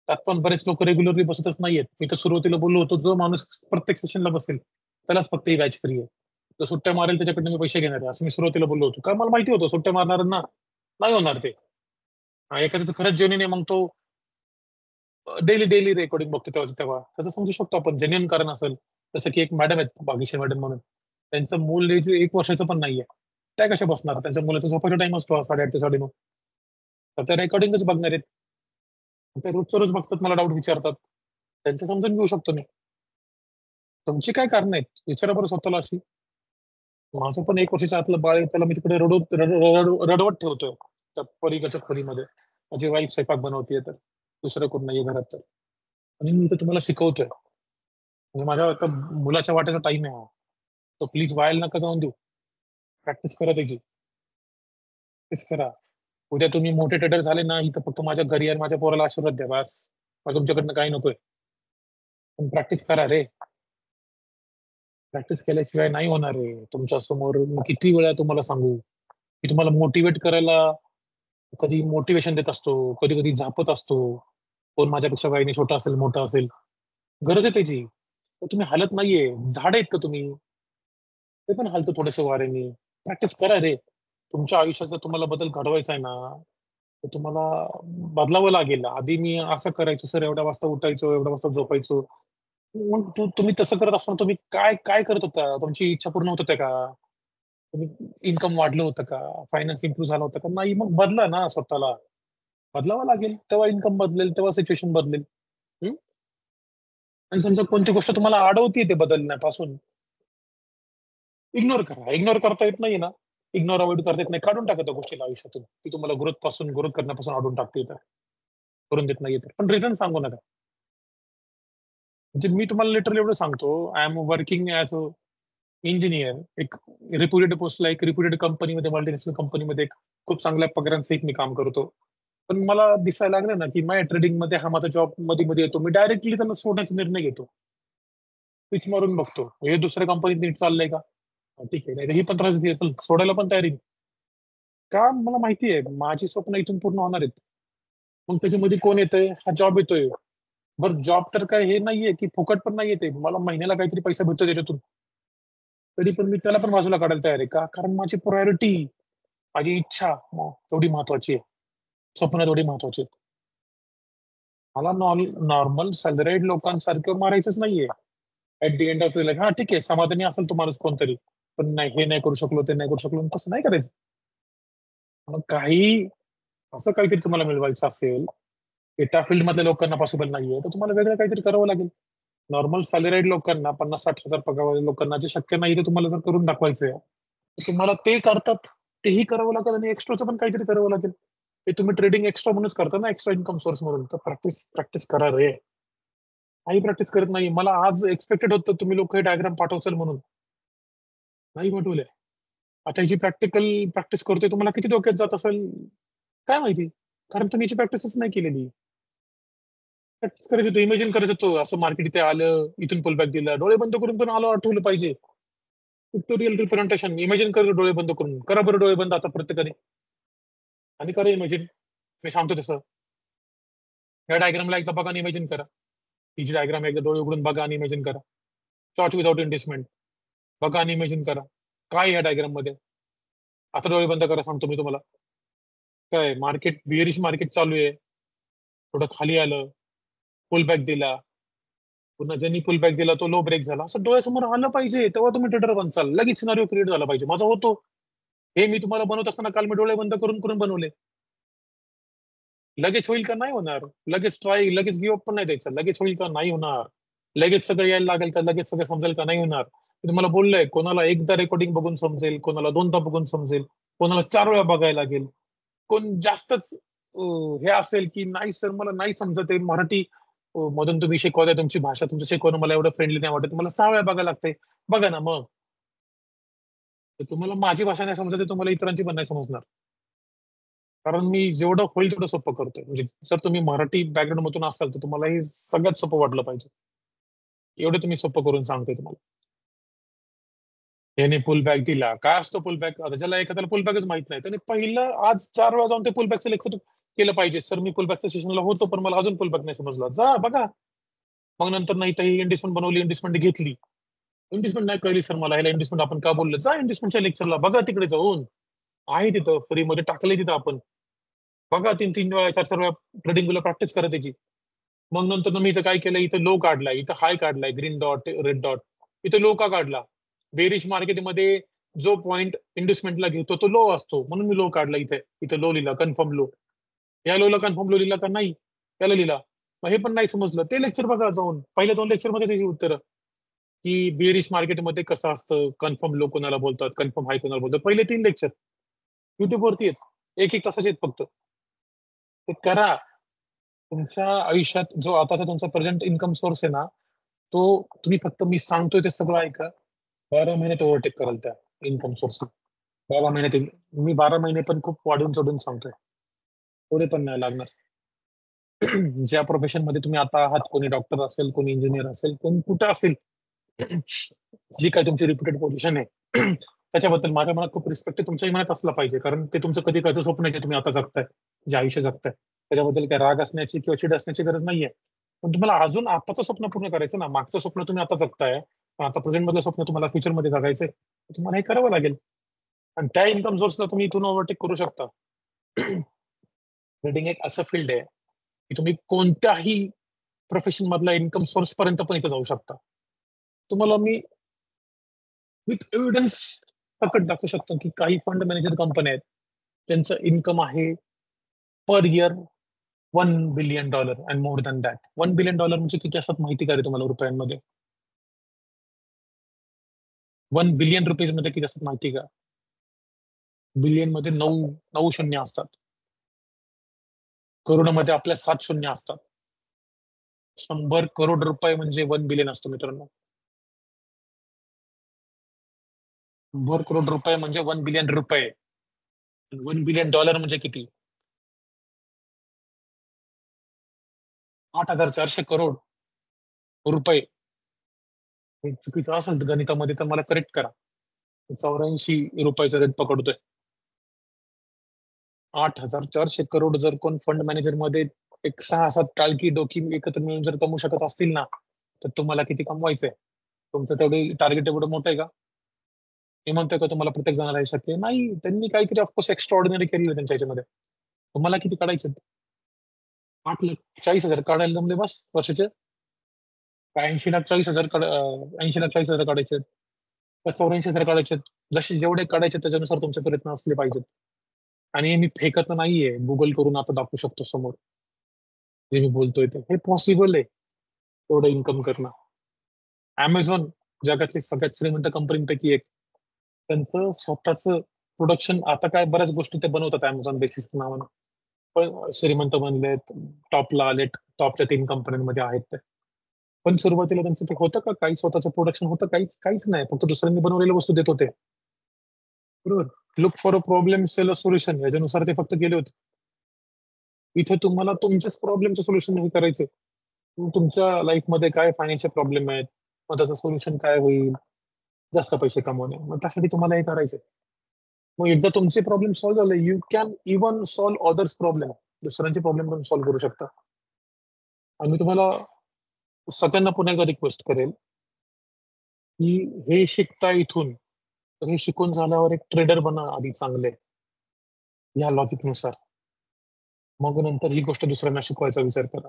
त्यात पण बरेच लोक रेग्युलरली बसतच नाहीयेत. मी तर सुरुवातीला बोललो होतो, जो माणूस प्रत्येक सेशनला बसेल त्यालाच फक्त ही बॅच फ्री आहे. तो सुट्ट्या मारेल त्याच्याकडनं मी पैसे घेणार आहे, असं मी सुरुवातीला बोललो होतो. कारण मला माहिती होतं सुट्ट्या मारणाऱ्यांना नाही होणार ते. एखादं खरंच जेन्युइन आहे, मग तो डेली रेकॉर्डिंग बघतो तेव्हा त्याचं समजू शकतो आपण जेन्युइन कारण असेल. जसं की एक मॅडम आहेत भाग्यश्री मॅडम म्हणून, त्यांचं मूल 1 वर्षाचं पण नाहीये. त्या कशा बसणार? त्यांच्या मुलाचा झोपायचा टाइम असतो 8:30 ते 9:30. तर त्या रेकॉर्डिंगच बघणार आहेत. ते रोजचं रोज बघतात, मला डाऊट विचारतात. त्यांचं समजून घेऊ शकतो मी. तुमची काय कारण आहेत विचारा बरं स्वतःला अशी. माझं पण 1 वर्षाच्या आतलं बाळ आहे, त्याला मी तिकडे रडवत ठेवतोय त्या पलीकडच्या खोलीमध्ये. माझी वाईफ स्वयंपाक बनवतीये तर, दुसरं कोण नाहीये घरात तर, आणि मी तर तुम्हाला शिकवतोय. म्हणजे माझ्या आता मुलाच्या वाट्याचा टाइम आहे हा. तो प्लीज वायाला नका जाऊन देऊ. प्रॅक्टिस करा त्याची. प्रॅक्टिस करा. उद्या तुम्ही मोठे ट्रेडर झाले ना, इथं फक्त माझ्या घरी आणि माझ्या पोराला आशीर्वाद द्या बस. मला तुमच्याकडनं काही नकोय. पण प्रॅक्टिस करा रे. प्रॅक्टिस केल्याशिवाय नाही होणार रे. तुमच्या समोर किती वेळा तुम्हाला सांगू, की तुम्हाला मोटिवेट करायला कधी मोटिवेशन देत असतो, कधी कधी झापत असतो. कोण माझ्यापेक्षा वयाने छोटा असेल, मोठा असेल, गरज आहे त्याची. तर तुम्ही हालत नाहीये. झाड आहेत का तुम्ही? ते पण हालतं थोडंसं वाऱ्याने. प्रॅक्टिस करा रे. तुमच्या आयुष्यात जर तुम्हाला बदल घडवायचा आहे ना, तर तुम्हाला बदलावं लागेल. आधी मी असं करायचो सर, एवढ्या वाजता उठायचो, एवढ्या वाजता झोपायचो. मग तुम्ही तसं करत असताना तुम्ही काय काय करत होता? तुमची इच्छा पूर्ण होत होत्या का? तुम्ही इन्कम वाढलं होतं का? फायनान्स इम्प्रूव्ह झाला होता का? नाही. मग बदला ना स्वतःला. बदलावं लागेल. तेव्हा इन्कम बदलेल, तेव्हा सिच्युएशन बदलेल. हं? आणि समजा कोणती गोष्ट तुम्हाला अडवतीये ते बदलण्यापासून, इग्नोर करा. इग्नोर करता येत नाही ना, इग्नोर अव्हॉइड करता येत नाही. काढून टाका त्या गोष्टीला आयुष्यातून. ती तुम्हाला ग्रोथ करण्यापासून अडवून टाकते तर. करून देत नाहीये तर. पण रिझन सांगू नका. म्हणजे मी तुम्हाला लिटरली एवढं सांगतो, I am working as a engineer. एक रेप्युटेड पोस्टला, एक रेप्युटेड कंपनीमध्ये, मल्टीनॅशनल कंपनीमध्ये एक खूप चांगल्या पगारांसहित मी काम करतो. पण मला दिसायला लागलं ना, की माझ्या ट्रेडिंगमध्ये हा माझा जॉब मध्ये-मध्ये येतो. मी डायरेक्टली त्याला सोडण्याचा निर्णय घेतो. स्विच मारून बघतो. हे दुसऱ्या कंपनीत नीट चाललंय का? ठीक आहे. नाहीतर ही पण त्रास देते, पण सोडायला पण तयारी नाही. का? मला माहिती आहे माझी स्वप्न इथून पूर्ण होणार आहेत. मग त्याच्यामध्ये कोण येतंय? हा जॉब येतोय. बरं, जॉब तर काय हे नाहीये की फुकट पण नाहीये ते. मला महिन्याला काहीतरी पैसा भेटतो त्याच्यातून. तरी पण मी त्याला पण बाजूला काढायला तयार आहे. का? कारण माझी प्रायोरिटी, माझी इच्छा तेवढी महत्वाची आहे. स्वप्न तेवढी महत्वाची आहेत. मला नॉर्मल सॅलरीड लोकांसारखं मारायचंच नाहीये. At the end of the life, हा ठीक आहे, समाधानी असेल तो माणूस कोणतरी, पण नाही, हे नाही करू शकलो, ते नाही करू शकलो, तसं नाही करायचं. मग काही असं काहीतरी तुम्हाला मिळवायचं असेल, की त्या फील्ड मधल्या लोकांना पॉसिबल नाहीये, तर तुम्हाला वेगळं काहीतरी करावं लागेल. नॉर्मल सॅलरीड लोकांना, 50-60 हजार पगार लोकांना जे शक्य नाही ते तुम्हाला जर करून दाखवायचंय, तर तुम्हाला ते करतात तेही करावं लागेल आणि एक्स्ट्राचं पण काहीतरी करावं लागेल. ते तुम्ही ट्रेडिंग एक्स्ट्रा म्हणूनच करता ना, एक्स्ट्रा इन्कम सोर्स म्हणून. तर प्रॅक्टिस प्रॅक्टिस करा रे. काही प्रॅक्टिस करत नाही. मला आज एक्सपेक्टेड होतं तुम्ही लोक हे डायग्राम पाठवचाल म्हणून. नाही पाठवले. आता याची प्रॅक्टिकल प्रॅक्टिस करतोय, तुम्हाला किती डोक्यात जात असेल काय माहिती. कारण तुम्ही याची प्रॅक्टिसच नाही केलेली. प्रॅक्टिस करायचं होतं, इमेजिन करायचं होतं, असं मार्केट इथे आलं, इथून पुल बॅक दिला, डोळे बंद करून पण आलं आठवलं पाहिजे. पिक्टोरियल रिप्रेझेंटेशन इमेजिन करायचं डोळे बंद करून. करा बरं डोळे बंद आता प्रत्येकाने, आणि करा इमेजिन. मी सांगतो तसं. या डायग्रामला एकदा बघा आणि इमेजिन करा. ही जी डायग्राम एकदा डोळे उघडून बघा आणि इमेजिन करा. शॉर्ट विदाउट इन्व्हेस्टमेंट बघा आणि इमेजिन करा. काय या डायग्राम मध्ये? आता डोळे बंद करा, सांगतो मी तुम्हाला. काय मार्केट, बिअरिश मार्केट चालू आहे, थोडं खाली आलं, पुल बॅक दिला, पुन्हा ज्यांनी पुल बॅक दिला तो लो ब्रेक झाला, असं डोळ्यासमोर आलं पाहिजे, तेव्हा तुम्ही ट्रेडर बनचाल. लगेच सिनारिओ क्रिएट झाला पाहिजे. माझा होतो हे, मी तुम्हाला बनवत असताना काल मी डोळे बंद करून करून बनवले. लगेच होईल का? नाही होणार. लगेच ट्राय, लगेच गिव्ह अप पण नाही द्यायचं. लगेच होईल का? नाही होणार. लगेच सगळं यायला लागेल का? लगेच सगळं समजेल का? नाही होणार. मी तुम्हाला बोललोय, कोणाला एकदा रेकॉर्डिंग बघून समजेल, कोणाला दोनदा बघून समजेल, कोणाला 4 वेळा बघायला लागेल. कोण जास्तच हे असेल की नाही सर मला नाही समजत आहे मराठी, मधून तुम्ही शिकवताय, तुमची भाषा, तुमचं शिकवणं मला एवढं फ्रेंडली नाही वाटत, मला 6 वेळा बघायला लागतंय. बघा ना मग. तर तुम्हाला माझी भाषा नाही समजत आहे, तुम्हाला इतरांची पण नाही समजणार. कारण मी जेवढं होईल तेवढं सोपं करतोय. म्हणजे जर तुम्ही मराठी बॅकग्राऊंड मधून असाल तर तुम्हाला हे सगळ्यात सोपं वाटलं पाहिजे. एवढं तुम्ही सोपं करून सांगतोय तुम्हाला. याने पुल बॅक दिला. काय असतो पुल बॅक? आता ज्याला एखाद्याला पुल बॅकच माहित नाही, त्याने पहिलं आज 4 वेळा जाऊन ते पुल बॅकचं लेक्चर केलं पाहिजे. सर मी पुल बॅकच्या सेशनला होतो, पण मला अजून पुल बॅक नाही समजला. जा बघा. मग नंतर नाही तर इन्व्हेस्टमेंट बनवली, इन्व्हेस्टमेंट घेतली. इन्व्हेस्टमेंट नाही कळली सर मला, ह्याला इन्व्हेस्टमेंट आपण का बोललो? जा इन्व्हेस्टमेंटच्या लेक्चरला, बघा तिकडे जाऊन. आहे तिथं फ्रीमध्ये टाकलंय तिथं आपण. बघा 3-3 वेळा, 4-4 वेळा ट्रेडिंगला प्रॅक्टिस करा त्याची. मग नंतर मी इथं काय केलं, इथं लो काढलाय, इथं हाय काढलाय, ग्रीन डॉट, रेड डॉट. इथं लो का काढला? बेरिश मार्केटमध्ये जो पॉइंट इन्व्हेस्टमेंटला घेतो तो लो असतो, म्हणून मी लो काढला इथे. इथं लो लिहिला, कन्फर्म लो. या लोला कन्फर्म लो लिहिला का? नाही, त्याला लिहिला. मग हे पण नाही समजलं, ते लेक्चर बघा जाऊन. पहिल्या 2 लेक्चर मध्ये त्याची उत्तर, की बेरिश मार्केटमध्ये कसं असतं, कन्फर्म लो कोणाला बोलतात, कन्फर्म हाय कोणाला बोलतात. पहिले 3 लेक्चर युट्यूब वरती आहेत, 1-1 तासाचे आहेत फक्त. ते करा. तुमच्या आयुष्यात जो आताचा तुमचा प्रेझेंट इन्कम सोर्स आहे ना, तो तुम्ही फक्त मी सांगतोय ते सगळं ऐका. 12 महिन्यात ओव्हरटेक कराल त्या इन्कम सोर्स. 12 महिन्यात. मी 12 महिने पण खूप वाढून चढून सांगतोय, थोडे पण नाही लागणार. ज्या प्रोफेशन मध्ये तुम्ही आता आहात, कोणी डॉक्टर असेल, कोणी इंजिनियर असेल, कोणी कुठं असेल, जी काय तुमची रिप्युटेड पोझिशन आहे, त्याच्याबद्दल माझ्या मनात खूप रिस्पेक्ट आहे. तुमच्याही मनात असलं पाहिजे, कारण ते तुमचं कधी कायचं स्वप्न आहे जे तुम्ही आता जगताय, जे आयुष्य जगताय. त्याच्याबद्दल काय राग असण्याची किंवा चिड असण्याची गरज नाहीये. पण तुम्हाला अजून आताचं स्वप्न पूर्ण करायचं ना. मागचं स्वप्न तुम्ही आता जगताय, पण आता प्रेझेंट मधलं स्वप्न तुम्हाला फ्युचर मध्ये जगायचंय, तुम्हाला हे करावं लागेल. आणि त्या इन्कम सोर्सला तुम्ही इथून ओव्हरटेक करू शकता. ट्रेडिंग एक असं फील्ड आहे की तुम्ही कोणत्याही प्रोफेशन मधला इन्कम सोर्स पर्यंत पण इथं जाऊ शकता. तुम्हाला मी विथ एव्हिडन्स सकट दाखवू शकतो की काही फंड मॅनेजर कंपन्या आहेत त्यांचं इन्कम आहे per year $1 billion and more than that. $1 billion म्हणजे किती असतात माहिती का रे तुम्हाला रुपयांमध्ये? 1 बिलियन रुपीज मध्ये किती असतात माहिती का? बिलियन मध्ये 9 शून्य असतात. करोडमध्ये आपल्या 7 शून्य असतात. 100 करोड रुपये म्हणजे 1 बिलियन असतो मित्रांनो. 100 करोड रुपये म्हणजे 1 बिलियन रुपये. 1 बिलियन डॉलर म्हणजे किती? 8,400 करोड रुपये. हे चुकीचं असेल तर गणितामध्ये तर मला करेक्ट करा. 84 रुपयाचा रेट पकडतोय. 8,400 करोड जर कोण फंड मॅनेजर मध्ये एक 6-7 टाळकी डोकी एकत्र मिळून जर कमवू शकत असतील ना, तर तुम्हाला किती कमवायचंय? तुमचं तेवढे टार्गेट एवढं मोठं आहे का? मी म्हणतोय का तुम्हाला प्रत्येक जणाला हे शक्य आहे? नाही. त्यांनी काहीतरी ऑफकोर्स एक्स्ट्रा ऑर्डिनरी केलेलं त्यांच्या ह्याच्यामध्ये. तुम्हाला किती काढायचे? 8,40,000 काढायला जमले बस वर्षाचे? 80,40,000 80,40,000 काढायचे? का 84,000 काढायचे? जसे जेवढे काढायचे त्याच्यानुसार तुमचे प्रयत्न असले पाहिजेत. आणि मी फेकत नाहीये, गुगल करून आता दाखवू शकतो समोर जे मी बोलतोय ते. हे पॉसिबल आहे तेवढं इन्कम करणं. अमेझॉन जगातली सगळ्यात श्रीमंत कंपनीपैकी एक. त्यांचं स्वतःच प्रोडक्शन आता काय बऱ्याच गोष्टी ते बनवतात अमेझॉन बेसिस नावानं. पण श्रीमंत बनलेत, टॉपला आलेत, टॉपच्या 3 कंपन्यांमध्ये आहेत ते. पण सुरुवातीला त्यांचं ते होतं का काही स्वतःचं प्रोडक्शन होतं? काहीच नाही. फक्त दुसऱ्यांनी बनवलेल्या वस्तू देत होते. बरोबर. Look for a problem sell a solution याच्यानुसार ते फक्त गेले होते. इथे तुम्हाला तुमच्याच प्रॉब्लेमचं सोल्युशन नाही करायचं. तुमच्या लाईफमध्ये काय फायनान्शियल प्रॉब्लेम आहेत, मग त्याचं सोल्युशन काय होईल? जास्त पैसे कमवणे. मग त्यासाठी तुम्हाला हे करायचंय. मग एकदा तुमचे प्रॉब्लेम सॉल्व्ह झाले, you can even solve others problem. दुसऱ्यांचे प्रॉब्लेम पण सॉल्व्ह करू शकता. आणि मी तुम्हाला सगळ्यांना पुन्हा एकदा रिक्वेस्ट करेल की हे शिकता इथून, तर हे शिकून झाल्यावर एक ट्रेडर बना आधी चांगले या लॉजिकनुसार. मग नंतर ही गोष्ट दुसऱ्यांना शिकवायचा विचार करा.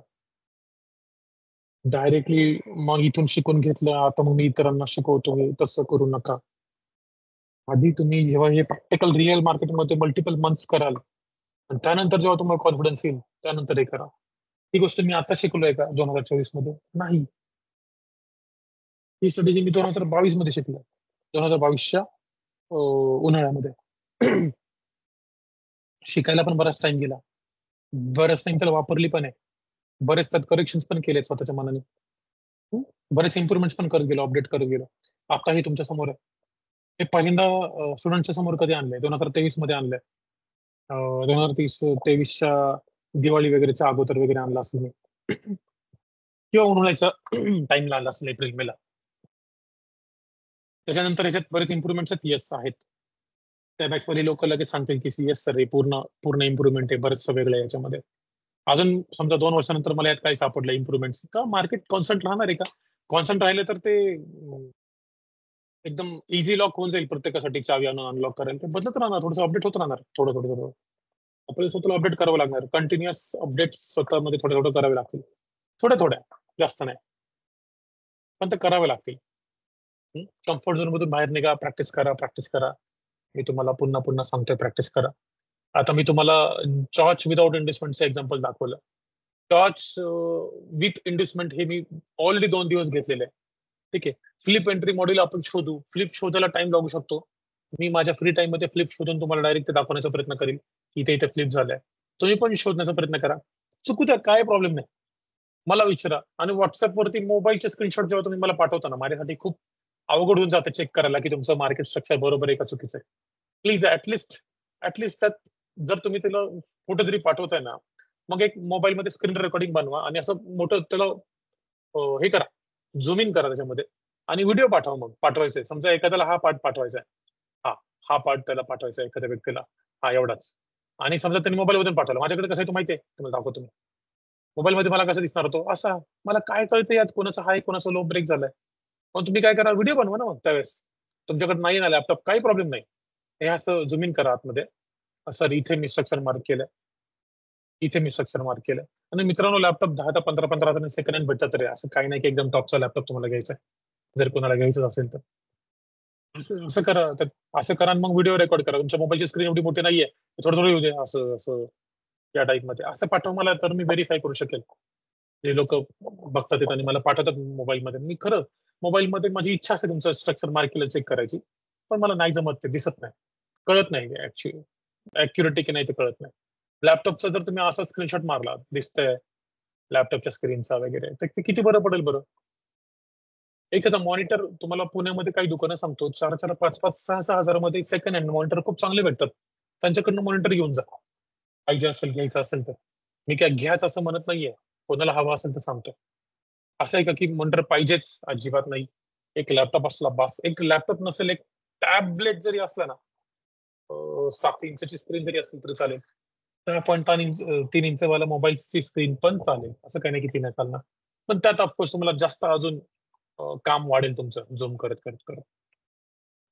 डायरेक्टली मग इथून शिकून घेतलं आता मग मी इतरांना शिकवतो, हे तसं करू नका. आधी तुम्ही जेव्हा हे प्रॅक्टिकल रिअल मार्केटमध्ये मल्टिपल मंथ्स कराल आणि त्यानंतर जेव्हा तुम्हाला कॉन्फिडन्स येईल त्यानंतर हे करा. ही गोष्ट मी आता शिकलोय का 2024 मध्ये? नाही. ही स्ट्रॅटेजी मी 2022 मध्ये शिकलोय. 2022च्या उन्हाळ्यामध्ये. शिकायला पण बराच टाइम गेला. बराच टाइम त्याला वापरली पण आहे. बरेच त्यात करेक्शन्स पण केले स्वतःच्या मनाने. बरेच इम्प्रुव्हमेंट्स पण करत गेलो, अपडेट करत गेलो. आता हे तुमच्या समोर आहे. हे पहिल्यांदा स्टुडंटच्या समोर कधी आणलंय? 2023 मध्ये आणलंय. 2023च्या दिवाळी वगैरेच्या अगोदर वगैरे आणला असेल मी. किंवा उन्हाळ्याचा टाइमला आला असेल एप्रिल मेला. त्याच्यानंतर याच्यात बरेच इम्प्रुव्हमेंट्स येस आहेत. त्या बॅचवाले लोक लगेच सांगतील की येस सर हे पूर्ण इम्प्रुव्हमेंट आहे, बरंचसं वेगळं आहे याच्यामध्ये. अजून समजा 2 वर्षानंतर मला यात काय सापडलं इम्प्रुव्हमेंट्स का? मार्केट कॉन्स्टंट राहणार आहे का? कॉन्स्टंट राहिले तर ते एकदम इझी लॉक होऊन जाईल प्रत्येकासाठी चावी आणून अनलॉक करायला. ते बदलत राहणार, थोडंसं अपडेट होत राहणार, थोडं. आपल्याला स्वतःला अपडेट करावं लागणार. कंटिन्युअस अपडेट्स स्वतःमध्ये थोडं करावे लागतील. थोड्या जास्त नाही, पण ते करावे लागतील. कम्फर्ट झोन मधून बाहेर निघा, प्रॅक्टिस करा. मी तुम्हाला पुन्हा सांगतोय प्रॅक्टिस करा. आता मी तुम्हाला टॉर्च विदाउट इन्व्हेस्टमेंटचं एक्झाम्पल दाखवलं. टॉर्च विथ इन्व्हेस्टमेंट हे मी ऑलरेडी 2 दिवस घेतलेले आहे. ठीक आहे. फ्लिप एंट्री मॉडेल आपण शोधू. फ्लिप शोधायला टाइम लागू शकतो. मी माझ्या फ्री टाइम मध्ये फ्लिप शोधून तुम्हाला डायरेक्ट ते दाखवण्याचा प्रयत्न करेल की इथे फ्लिप झालाय. तुम्ही पण शोधण्याचा प्रयत्न करा. चुकू द्या, काय प्रॉब्लेम नाही. मला विचारा. आणि व्हॉट्सअपवरती मोबाईलचे स्क्रीनशॉट जेव्हा तुम्ही मला पाठवता ना, माझ्यासाठी खूप अवघड होऊन जातं चेक करायला की तुमचं मार्केट स्ट्रक्चर बरोबर आहे का चुकीचं आहे. प्लीज ऍटलिस्ट त्यात जर तुम्ही त्याला फोटो जरी पाठवताय ना, मग एक मोबाईलमध्ये स्क्रीन रेकॉर्डिंग बनवा आणि असं मोठं त्याला हे करा, झूम इन करा त्याच्यामध्ये आणि व्हिडिओ पाठवा. मग पाठवायचंय समजा एखाद्याला हा पार्ट पाठवायचा आहे, हा पार्ट त्याला पाठवायचा आहे एखाद्या व्यक्तीला, हा एवढाच. आणि समजा त्यांनी मोबाईलमधून पाठवला. माझ्याकडे कसं आहे तो माहितीये, तुम्हाला दाखवतो मी. मोबाईलमध्ये मला कसं दिसणार होतो असा. मला काय कळतं यात कोणाचा हाय कोणाचा लो ब्रेक झालाय. पण तुम्ही काय करा, व्हिडिओ बनवा ना मग त्यावेळेस. तुमच्याकडे नाही ना लॅपटॉप, काही प्रॉब्लेम नाही. हे असं झूम इन करा आतमध्ये. सर इथे मी स्ट्रक्चर मार्क केलंय. इथे मी स्ट्रक्चर मार्क केलं. आणि मित्रांनो, लॅपटॉप 10 ते 15 सेकंड हँड भेटतात रे. असं काही नाही की एकदम टॉपचा लॅपटॉप तुम्हाला घ्यायचा आहे. जर कोणाला घ्यायचं असेल तर असं करा. असं करा आणि मग व्हिडिओ रेकॉर्ड करा. तुमच्या मोबाईलची स्क्रीन एवढी मोठी नाहीये, थोडं थोडं येऊ दे असं असं या टाईप मध्ये असं पाठवा मला, तर मी व्हेरीफाय करू शकेल. जे लोक बघतात आहेत आणि मला पाठवतात मोबाईलमध्ये, मी खरं मोबाईलमध्ये माझी इच्छा असते तुमचं स्ट्रक्चर मार्क केलं चेक करायची, पण मला नाही जमत, ते दिसत नाही, कळत नाही ऍक्च्युअली ऍक्युरेटी की नाही ते कळत नाही. लॅपटॉपचा जर तुम्ही असा स्क्रीनशॉट मारला दिसतंय लॅपटॉपच्या स्क्रीनचा वगैरे, तर ते किती बरं पडेल बरं. एखादा मॉनिटर तुम्हाला पुण्यामध्ये काही दुकानं सांगतो 4-4, 5-5, 6-6 हजारामध्ये सेकंड हँड मॉनिटर खूप चांगले भेटतात. त्यांच्याकडनं मॉनिटर घेऊन जा, पाहिजे असेल घ्यायचं असेल तर. मी काय घ्याच असं म्हणत नाहीये, कोणाला हवा असेल तर सांगतो. असं आहे का की मॉनिटर पाहिजेच, अजिबात नाही. एक लॅपटॉप असला बस. एक लॅपटॉप नसेल, एक टॅबलेट जरी असला ना, 7 इंचची स्क्रीन जरी असेल तरी चालेल. 3 इंच वाला मोबाईलची स्क्रीन पण चालेल. असं काही नाही की ती नाही चालणार. पण त्यात ऑफकोर्स तुम्हाला जास्त अजून काम वाढेल तुमचं झूम करत करत करत.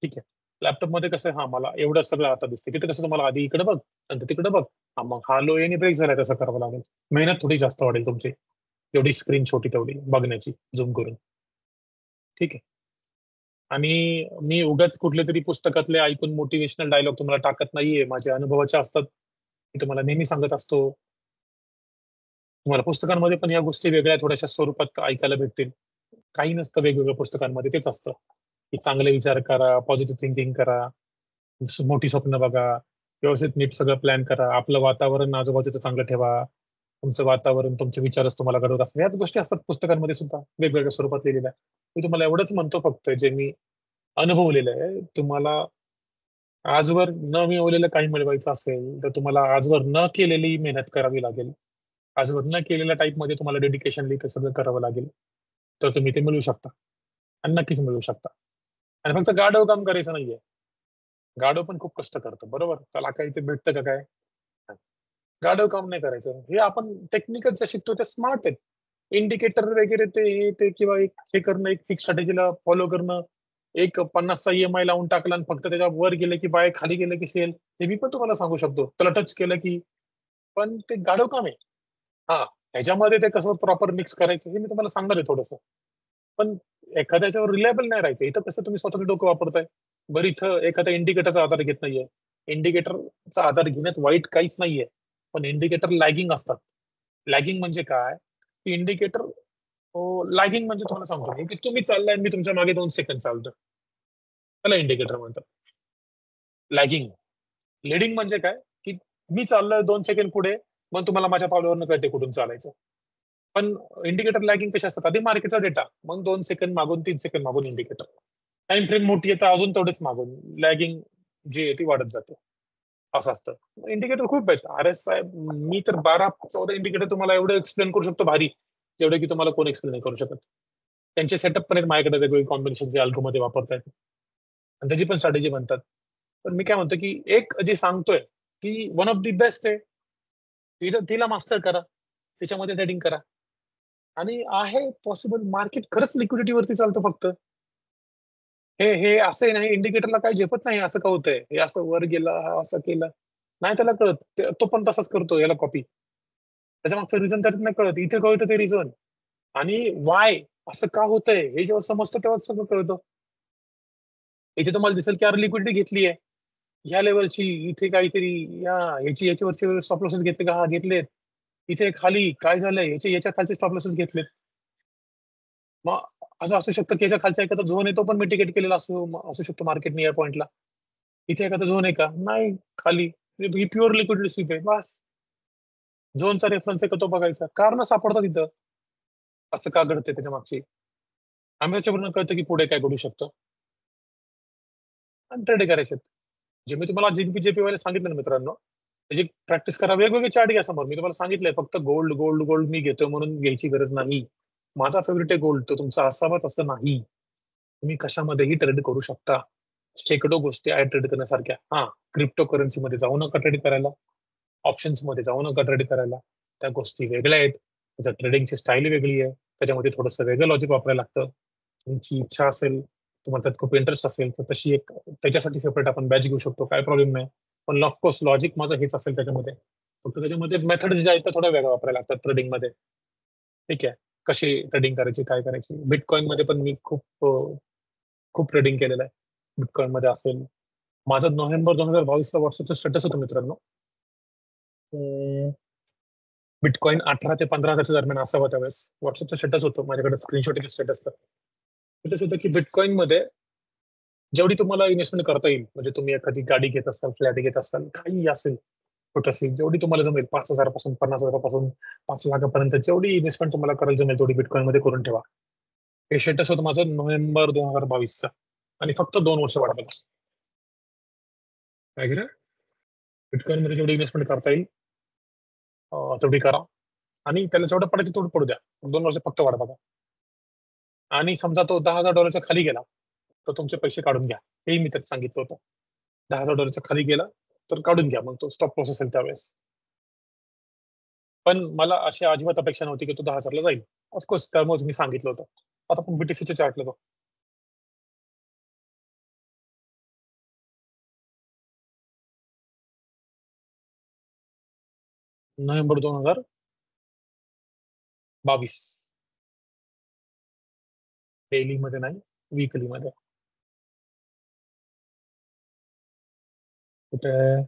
ठीक आहे. लॅपटॉप मध्ये कसं हा मला एवढं सगळं आता दिसते, तिथे कसं तुम्हाला आधी इकडे बघ नंतर तिकडे बघ, हा मग हा लो एनी ब्रेक झालाय तसं करावं लागेल. मेहनत थोडी जास्त वाढेल तुमची, जेवढी स्क्रीन छोटी तेवढी बघण्याची झूम करून. ठीक आहे. आणि मी उगाच कुठले तरी पुस्तकातले ऐकून मोटिवेशनल डायलॉग तुम्हाला टाकत नाहीये, माझे अनुभवाचे असतात, मी तुम्हाला नेहमी सांगत असतो. तुम्हाला पुस्तकांमध्ये पण या गोष्टी वेगळ्या थोड्याशा स्वरूपात ऐकायला भेटतील. काही नसतं वेगवेगळ्या पुस्तकांमध्ये, तेच असतं की चांगले विचार करा, पॉझिटिव्ह थिंकिंग करा, मोठी स्वप्न बघा, व्यवस्थित नीट सगळं प्लॅन करा, आपलं वातावरण आजूबाजूचं चांगलं ठेवा, तुमचं वातावरण तुमचे विचारच तुम्हाला घडवत असतात. याच गोष्टी असतात पुस्तकांमध्ये सुद्धा वेगवेगळ्या स्वरूपात लिहिलेल्या. मी तुम्हाला एवढंच म्हणतो फक्त, जे मी अनुभवलेलं आहे, तुम्हाला आजवर न मिळवलेलं काही मिळवायचं असेल तर तुम्हाला आजवर न केलेली मेहनत करावी लागेल. आजवर न केलेल्या टाईपमध्ये तुम्हाला डेडिकेशनली ते सगळं करावं लागेल, तर तुम्ही ते मिळवू शकता आणि नक्कीच मिळवू शकता. आणि फक्त गाढव काम करायचं नाहीये. गाढव पण खूप कष्ट करतं, बरोबर. त्याला काही ते भेटतं का काय? गाढव काम नाही करायचं. हे आपण टेक्निकल जे शिकतो ते स्मार्ट आहेत. इंडिकेटर वगैरे ते किंवा हे करणं, एक फिक्स स्ट्रॅटेजीला फॉलो करणं, एक 50चा EMI लावून टाकला आणि फक्त त्याच्या वर गेलं की बाय, खाली गेलं की सेल, हे मी पण तुम्हाला सांगू शकतो. त्याला टच केलं की, पण ते गाढव काम आहे. हा, ह्याच्यामध्ये ते कसं प्रॉपर मिक्स करायचं हे मी तुम्हाला सांगणार आहे थोडंसं. पण एखाद्याच्यावर रिलायबल नाही राहायचं. इथं कसं तुम्ही स्वतःचं डोकं वापरताय. बरं, इथं एखाद्या इंडिकेटरचा आधार घेत नाहीये. इंडिकेटरचा आधार घेण्यात वाईट काहीच नाहीये, पण इंडिकेटर लॅगिंग असतात. लॅगिंग म्हणजे काय? इंडिकेटर लॅगिंग म्हणजे तुम्हाला सांगतो मी, की तुम्ही चाललाय, मी तुमच्या मागे 2 सेकंद चालतो, त्याला इंडिकेटर म्हणतात. लॅगिंग. लिडिंग म्हणजे काय? की मी चाललोय 2 सेकंड पुढे, मग तुम्हाला माझ्या पावलावरनं कळते कुठून चालायचं. पण इंडिकेटर लॅगिंग कशा असतात? आधी मार्केटचा डेटा, मग 2 सेकंड मागून, 3 सेकंड मागून इंडिकेटर. टाइम फ्रेम मोठी आहे तर अजून तेवढेच मागून लॅगिंग जी आहे ती वाढत जाते. असं असतं. इंडिकेटर खूप आहेत. RSI, मी तर 12-14 इंडिकेटर तुम्हाला एवढं एक्सप्लेन करू शकतो भारी, जेवढे की तुम्हाला कोण एक्सप्लेन नाही करू शकत. त्यांचे सेटअप पण आहेत माझ्याकडे, वेगवेगळे कॉम्बिनेशन जे अल्गोमध्ये वापरता येतात आणि त्याची पण स्ट्रॅटेजी बनतात. पण मी काय म्हणतो की एक जी सांगतोय ती वन ऑफ दी बेस्ट आहे. तिला मास्टर करा, त्याच्यामध्ये ट्रेडिंग करा. आणि आहे पॉसिबल, मार्केट खरंच लिक्विडिटीवरती चालतं फक्त. हे असं नाही, इंडिकेटरला काही झेपत नाही, असं का होतंय, हे असं वर गेलं, हा असं केलं, नाही त्याला कळत. तो पण तसाच करतो, याला कॉपी. त्याच्या मागचं रिझन त्यात नाही कळत, इथे कळतं ते रिझन. आणि वाय असं का होतंय हे जेव्हा समजतं तेव्हा सगळं कळतं. इथे तुम्हाला दिसेल की अरे लिक्विडिटी घेतली आहे ह्या लेवलची, इथे काहीतरी याच्यावरचे स्टॉप लॉसेस घेतले का? हा, घेतलेत. इथे खाली काय झालंय, याच्या खालचे स्टॉप लॉसेस घेतलेत. मग असं असू शकतं की याच्या खालचा एखादा झोन आहे, तो पण मिटिगेट केलेला असू शकतो मार्केटने या पॉईंटला. इथे एखादा झोन आहे का? नाही, खाली. ही प्युअर लिक्विडिटी स्वीप आहे, बस. झोनचा रेफरन्स आहे का तो बघायचा, कारण सापडतात इथं. असं का घडते त्याच्या मागची, आम्ही त्याच्यावरून कळतं की पुढे काय घडू शकतं आणि ट्रेड करायचे. जे मी तुम्हाला JPY वाले सांगितलं ना मित्रांनो, त्याची प्रॅक्टिस करा. वेगवेगळे चार्ट घ्या समोर. मी तुम्हाला सांगितलंय फक्त गोल्ड गोल्ड गोल्ड मी घेतो म्हणून घ्यायची गरज नाही. माझा फेवरेट आहे गोल्ड, तो तुमचा असावाच असं नाही. तुम्ही कशामध्येही ट्रेड करू शकता. शेकडो गोष्टी आहेत ट्रेड करण्यासारख्या. हा, क्रिप्टो करन्सी मध्ये जाऊ नका ट्रेड करायला, ऑप्शन्स मध्ये जाऊ नका ट्रेड करायला. त्या गोष्टी वेगळ्या आहेत, त्याच्या ट्रेडिंगची स्टाईल वेगळी आहे, त्याच्यामध्ये थोडंसं वेगळं लॉजिक वापरायला लागतं. तुमची इच्छा असेल, तुम्हाला त्यात खूप इंटरेस्ट असेल तर तशी एक त्याच्यासाठी सेपरेट आपण बॅच घेऊ शकतो, काय प्रॉब्लेम नाही. पण ऑफकोर्स लॉजिक माझं हेच असेल त्याच्यामध्ये फक्त त्याच्यामध्ये मेथड जे आहेत ते थोड्या वेगळ्या वापरायला लागतात ट्रेडिंगमध्ये. ठीक आहे, कशी ट्रेडिंग करायची, काय करायची. बिटकॉइन मध्ये पण मी खूप ट्रेडिंग केलेलं आहे. बिटकॉइन मध्ये असेल, माझं नोव्हेंबर 2022 व्हॉट्सअपचं स्टेटस होतं मित्रांनो. बिटकॉइन 18 ते 15,000 दरम्यान असावं त्यावेळेस. व्हॉट्सअपचं स्टेटस होतं माझ्याकडे, स्क्रीनशॉट स्टेटसचं. स्टेटस होतं की बिटकॉइन मध्ये जेवढी तुम्हाला इन्व्हेस्टमेंट करता येईल, म्हणजे तुम्ही एखादी गाडी घेत असाल, फ्लॅट घेत असाल, काही असेल छोटंशी, जेवढी तुम्हाला जमेल, 5,000 पासून 50,000 पासून 5 लाखापर्यंत जेवढी इन्व्हेस्टमेंट तुम्हाला करायला जमेल तेवढी बिटकॉइन मध्ये करून ठेवा. हे स्टेटस होतं माझं नोव्हेंबर 2022चं. आणि फक्त 2 वर्ष वाढ बघा. काय केलं, बिटकॉइन मध्ये जेवढी इन्व्हेस्टमेंट करता येईल तेवढी करा, आणि त्याला जेवढं पडायचं तेवढं पडू द्या. 2 वर्ष फक्त वाढ बघा. आणि समजा तो $10,000 खाली गेला तर तुमचे पैसे काढून घ्या, हेही मी त्यात सांगितलं होतं. $10,000 खाली गेला तर काढून घ्या, मग तो स्टॉप लॉस असेल त्यावेळेस. पण मला अशी अजिबात अपेक्षा नव्हती की तो 10,000ला जाईल. ऑफकोर्स त्यामुळे मी सांगितलं होतं. आता आपण बीटीसीच्या चार्टला जाऊ. नोव्हेंबर 2022 डेली मध्ये नाही, वीकली मध्ये. कुठे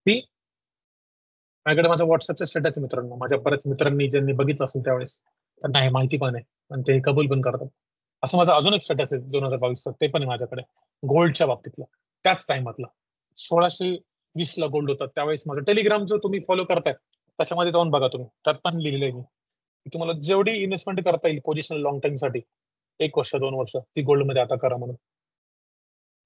ती माझ्याकडे माझा व्हॉट्सअपचा स्टेटस आहे मित्रांनो. माझ्या बऱ्याच मित्रांनी ज्यांनी बघितलं असेल त्यावेळेस त्यांना हे माहिती पण आहे आणि ते कबूल पण करतात. असं माझं अजून एक स्टेटस आहे 2022चं, ते पण आहे माझ्याकडे, गोल्डच्या बाबतीतलं. त्याच टाइमातला 1620ला गोल्ड होता त्यावेळेस. माझं टेलिग्राम जो तुम्ही फॉलो करताय त्याच्यामध्ये जाऊन बघा तुम्ही, त्यात पण लिहिलेलं आहे मी की तुम्हाला जेवढी इन्व्हेस्टमेंट करता येईल पोझिशनल लॉंग टाइम साठी, 1 वर्ष 2 वर्ष, ती गोल्ड मध्ये आता करा म्हणून.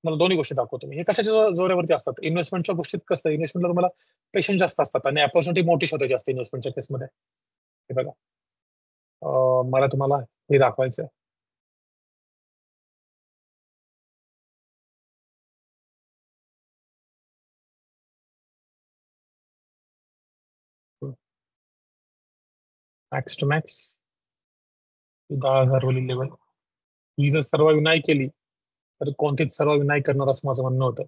मला दोन्ही गोष्टी दाखवतो मी. हे कशाच्या जोरावरती असतात, इन्व्हेस्टमेंटच्या गोष्टीत कसं, इन्व्हेस्टमेंटला तुम्हाला पेशन्स जास्त असतात आणि अपॉर्च्युनिटी मोठी शोधायची असते इन्व्हेस्टमेंटच्या केसमध्ये. हे बघा, मला तुम्हाला हे दाखवायचं आहे. मॅक्स टू मॅक्स 10,000 वाली लेवल, ही जर सर्वाइव्ह नाही केली तर कोणतीच सर्वाइव्ह नाही करणार असं माझं म्हणणं होतं.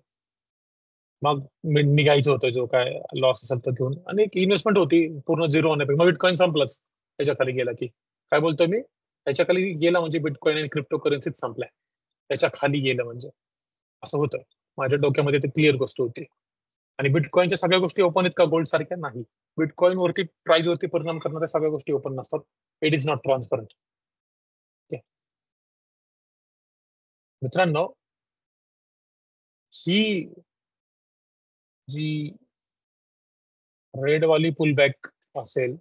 मग मी निघायचं होतं, जो काय लॉस असेल तो घेऊन, आणि एक इन्व्हेस्टमेंट होती पूर्ण झिरो होण्यापेक्षा. मग बिटकॉइन संपलंच त्याच्या खाली गेला की. काय बोलतोय मी, त्याच्या खाली गेला म्हणजे बिटकॉइन आणि क्रिप्टो करन्सीच संपलाय. त्याच्या खाली गेलं म्हणजे असं होतं. माझ्या डोक्यामध्ये ते क्लिअर गोष्ट होती. आणि बिटकॉइनच्या सगळ्या गोष्टी ओपन आहेत का गोल्ड सारख्या? नाही. बिटकॉइन वरती, प्राइस वरती परिणाम करणाऱ्या सगळ्या गोष्टी ओपन नसतात. It is not transparent. मित्रांनो, ही जी रेड वाली पुल बॅक असेल,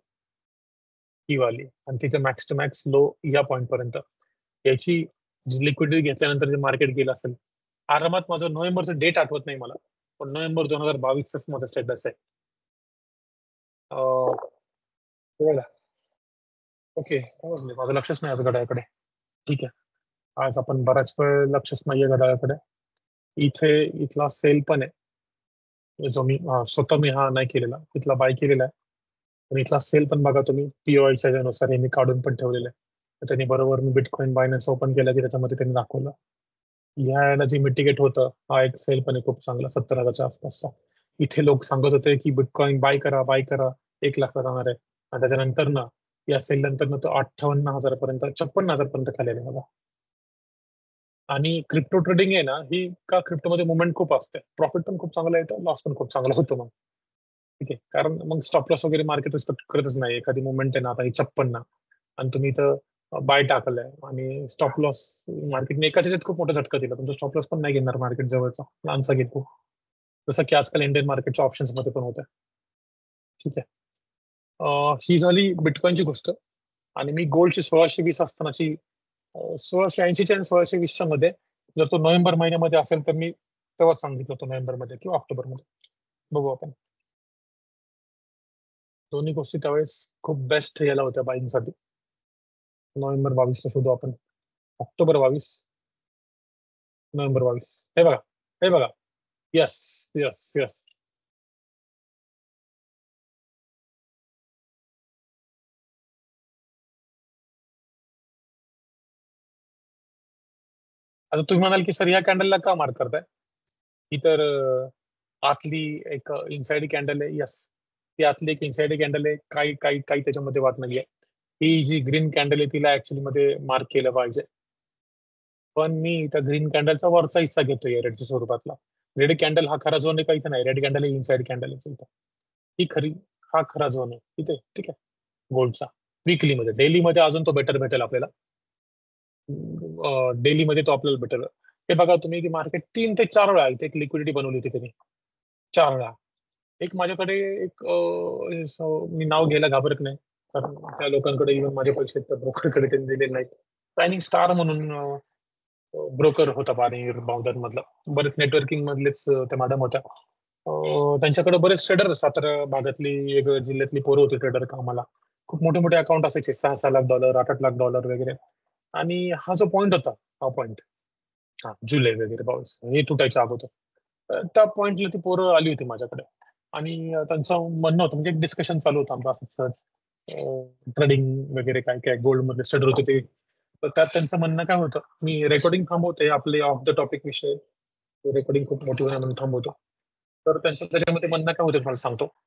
ही वाली, आणि तिचं मॅक्स टू मॅक्स लो या पॉईंट पर्यंत, याची जी लिक्विडिटी घेतल्यानंतर जे मार्केट गेलं असेल, आरामात, माझं नोव्हेंबरचं डेट आठवत नाही मला, पण नोव्हेंबर 2022 माझं स्टेटस आहे. ओके, माझं लक्षच नाही आज घड्याळाकडे. ठीक आहे, आज आपण बराच वेळ लक्षच नाहीये घड्याळाकडे. इथे इथला सेल पण आहे, जो मी स्वतः मी हा नाही केलेला, इथला बाय केलेला आहे. आणि इथला सेल पण बघा तुम्ही, पीओआयच्या नुसार हे मी काढून पण ठेवलेलं आहे. तर त्यांनी बरोबर मी बिटकॉइन बायनान्स ओपन केलं की त्याच्यामध्ये त्यांनी दाखवलं. ह्या जी मिटिगेट होतं, हा एक सेल पण आहे खूप चांगला, 70,000च्या आसपासचा. इथे लोक सांगत होते की बिटकॉइन बाय करा 1 लाखला जाणार आहे, आणि त्याच्यानंतर ना, या सेल नंतर ना, तो 58,000 पर्यंत, 56,000 पर्यंत खाली आले बघा. आणि क्रिप्टो ट्रेडिंग आहे ना, ही का क्रिप्टोमध्ये मुवमेंट खूप असते, प्रॉफिट पण खूप चांगला येतं, लॉस पण खूप चांगला होतो मग. ठीक आहे, कारण मग स्टॉप लॉस वगैरे मार्केट रिस्पेक्ट करतच नाही. एखादी मुवमेंट आहे ना, आता ही 56 आणि तुम्ही इथं बाय टाकलंय आणि स्टॉप लॉस, मार्केटने एकाच ह्याच्यात खूप मोठा झटका दिला, तुमचा स्टॉप लॉस पण नाही घेणार मार्केट जवळचा, लांबचा घेतो, जसं की आजकाल इंडियन मार्केटच्या ऑप्शन्स मध्ये पण होतं. ठीक आहे, ही झाली बिटकॉइनची गोष्ट. आणि मी गोल्डची 1620 असतानाची, 1680च्या आणि 1620च्या मध्ये, जर तो नोव्हेंबर महिन्यामध्ये असेल तर मी तेव्हा सांगितलं होतं, नोव्हेंबर मध्ये किंवा ऑक्टोबर मध्ये. बघू आपण, दोन्ही गोष्टी त्यावेळेस खूप बेस्ट यायला होत्या बाईंगसाठी. नोव्हेंबर 22ला शोधू आपण, ऑक्टोबर 22, नोव्हेंबर 22. हे बघा, यस यस यस. आता तुम्ही म्हणाल की सर ह्या कॅन्डलला का मार्क करताय, ही तर आतली एक इनसाइड कॅन्डल आहे. यस, ती आतली एक इनसाइड कॅन्डल आहे. काही काही काही त्याच्यामध्ये वाद नाहीये. ही जी ग्रीन कॅन्डल आहे तिला ऍक्च्युली मध्ये मार्क केलं पाहिजे, पण मी त्या ग्रीन कॅन्डलचा वरचा हिस्सा घेतोय रेडच्या स्वरूपातला. रेड कॅन्डल हा खरा झोन आहे का इथं? नाही. रेड कॅन्डल इनसाइड कॅन्डल आहे इथं. ही हा खरा झोन आहे इथे. ठीक आहे, गोल्डचा. वीकली मध्ये. डेली मध्ये अजून तो बेटर भेटेल आपल्याला. डेली मध्ये तो आपल्याला भेटेल. हे बघा तुम्ही की मार्केट 3 ते 4 वेळा इथे एक लिक्विडिटी बनवली होती त्यांनी. 4 वेळा. एक माझ्याकडे एक मी नाव घ्यायला घाबरत नाही, कारण त्या लोकांकडे इव्हन माझे पैसे त्या ब्रोकरकडे त्यांनी दिलेले नाहीत. प्लॅनिंग स्टार म्हणून ब्रोकर होता पाणी बावधन मधला. बरेच नेटवर्किंग मधलेच त्या मॅडम होत्या. त्यांच्याकडे बरेच ट्रेडर सातारा भागातली वेगवेगळ्या जिल्ह्यातली पोरं होती ट्रेडर कामाला. खूप मोठे मोठे अकाउंट असायचे, $6 लाख, $8 लाख वगैरे. आणि हा जो पॉईंट होता, हा पॉईंट जुलै वगैरे 22 हे तुटायच्या अगोदर, त्या पॉइंटला ती पोरं आली होती माझ्याकडे. आणि त्यांचं म्हणणं होतं, म्हणजे एक डिस्कशन चालू होतं आमचं असंच सहज, ट्रेडिंग वगैरे काय काय गोल्ड मध्ये स्टडी होते ते. तर त्यात त्यांचं म्हणणं काय होतं, मी रेकॉर्डिंग थांबवते आपले ऑफ द टॉपिक विषय, रेकॉर्डिंग खूप मोठी होण्या म्हणून थांबवतो. तर त्यांचं त्याच्यामध्ये म्हणणं काय होतं मला सांगतो.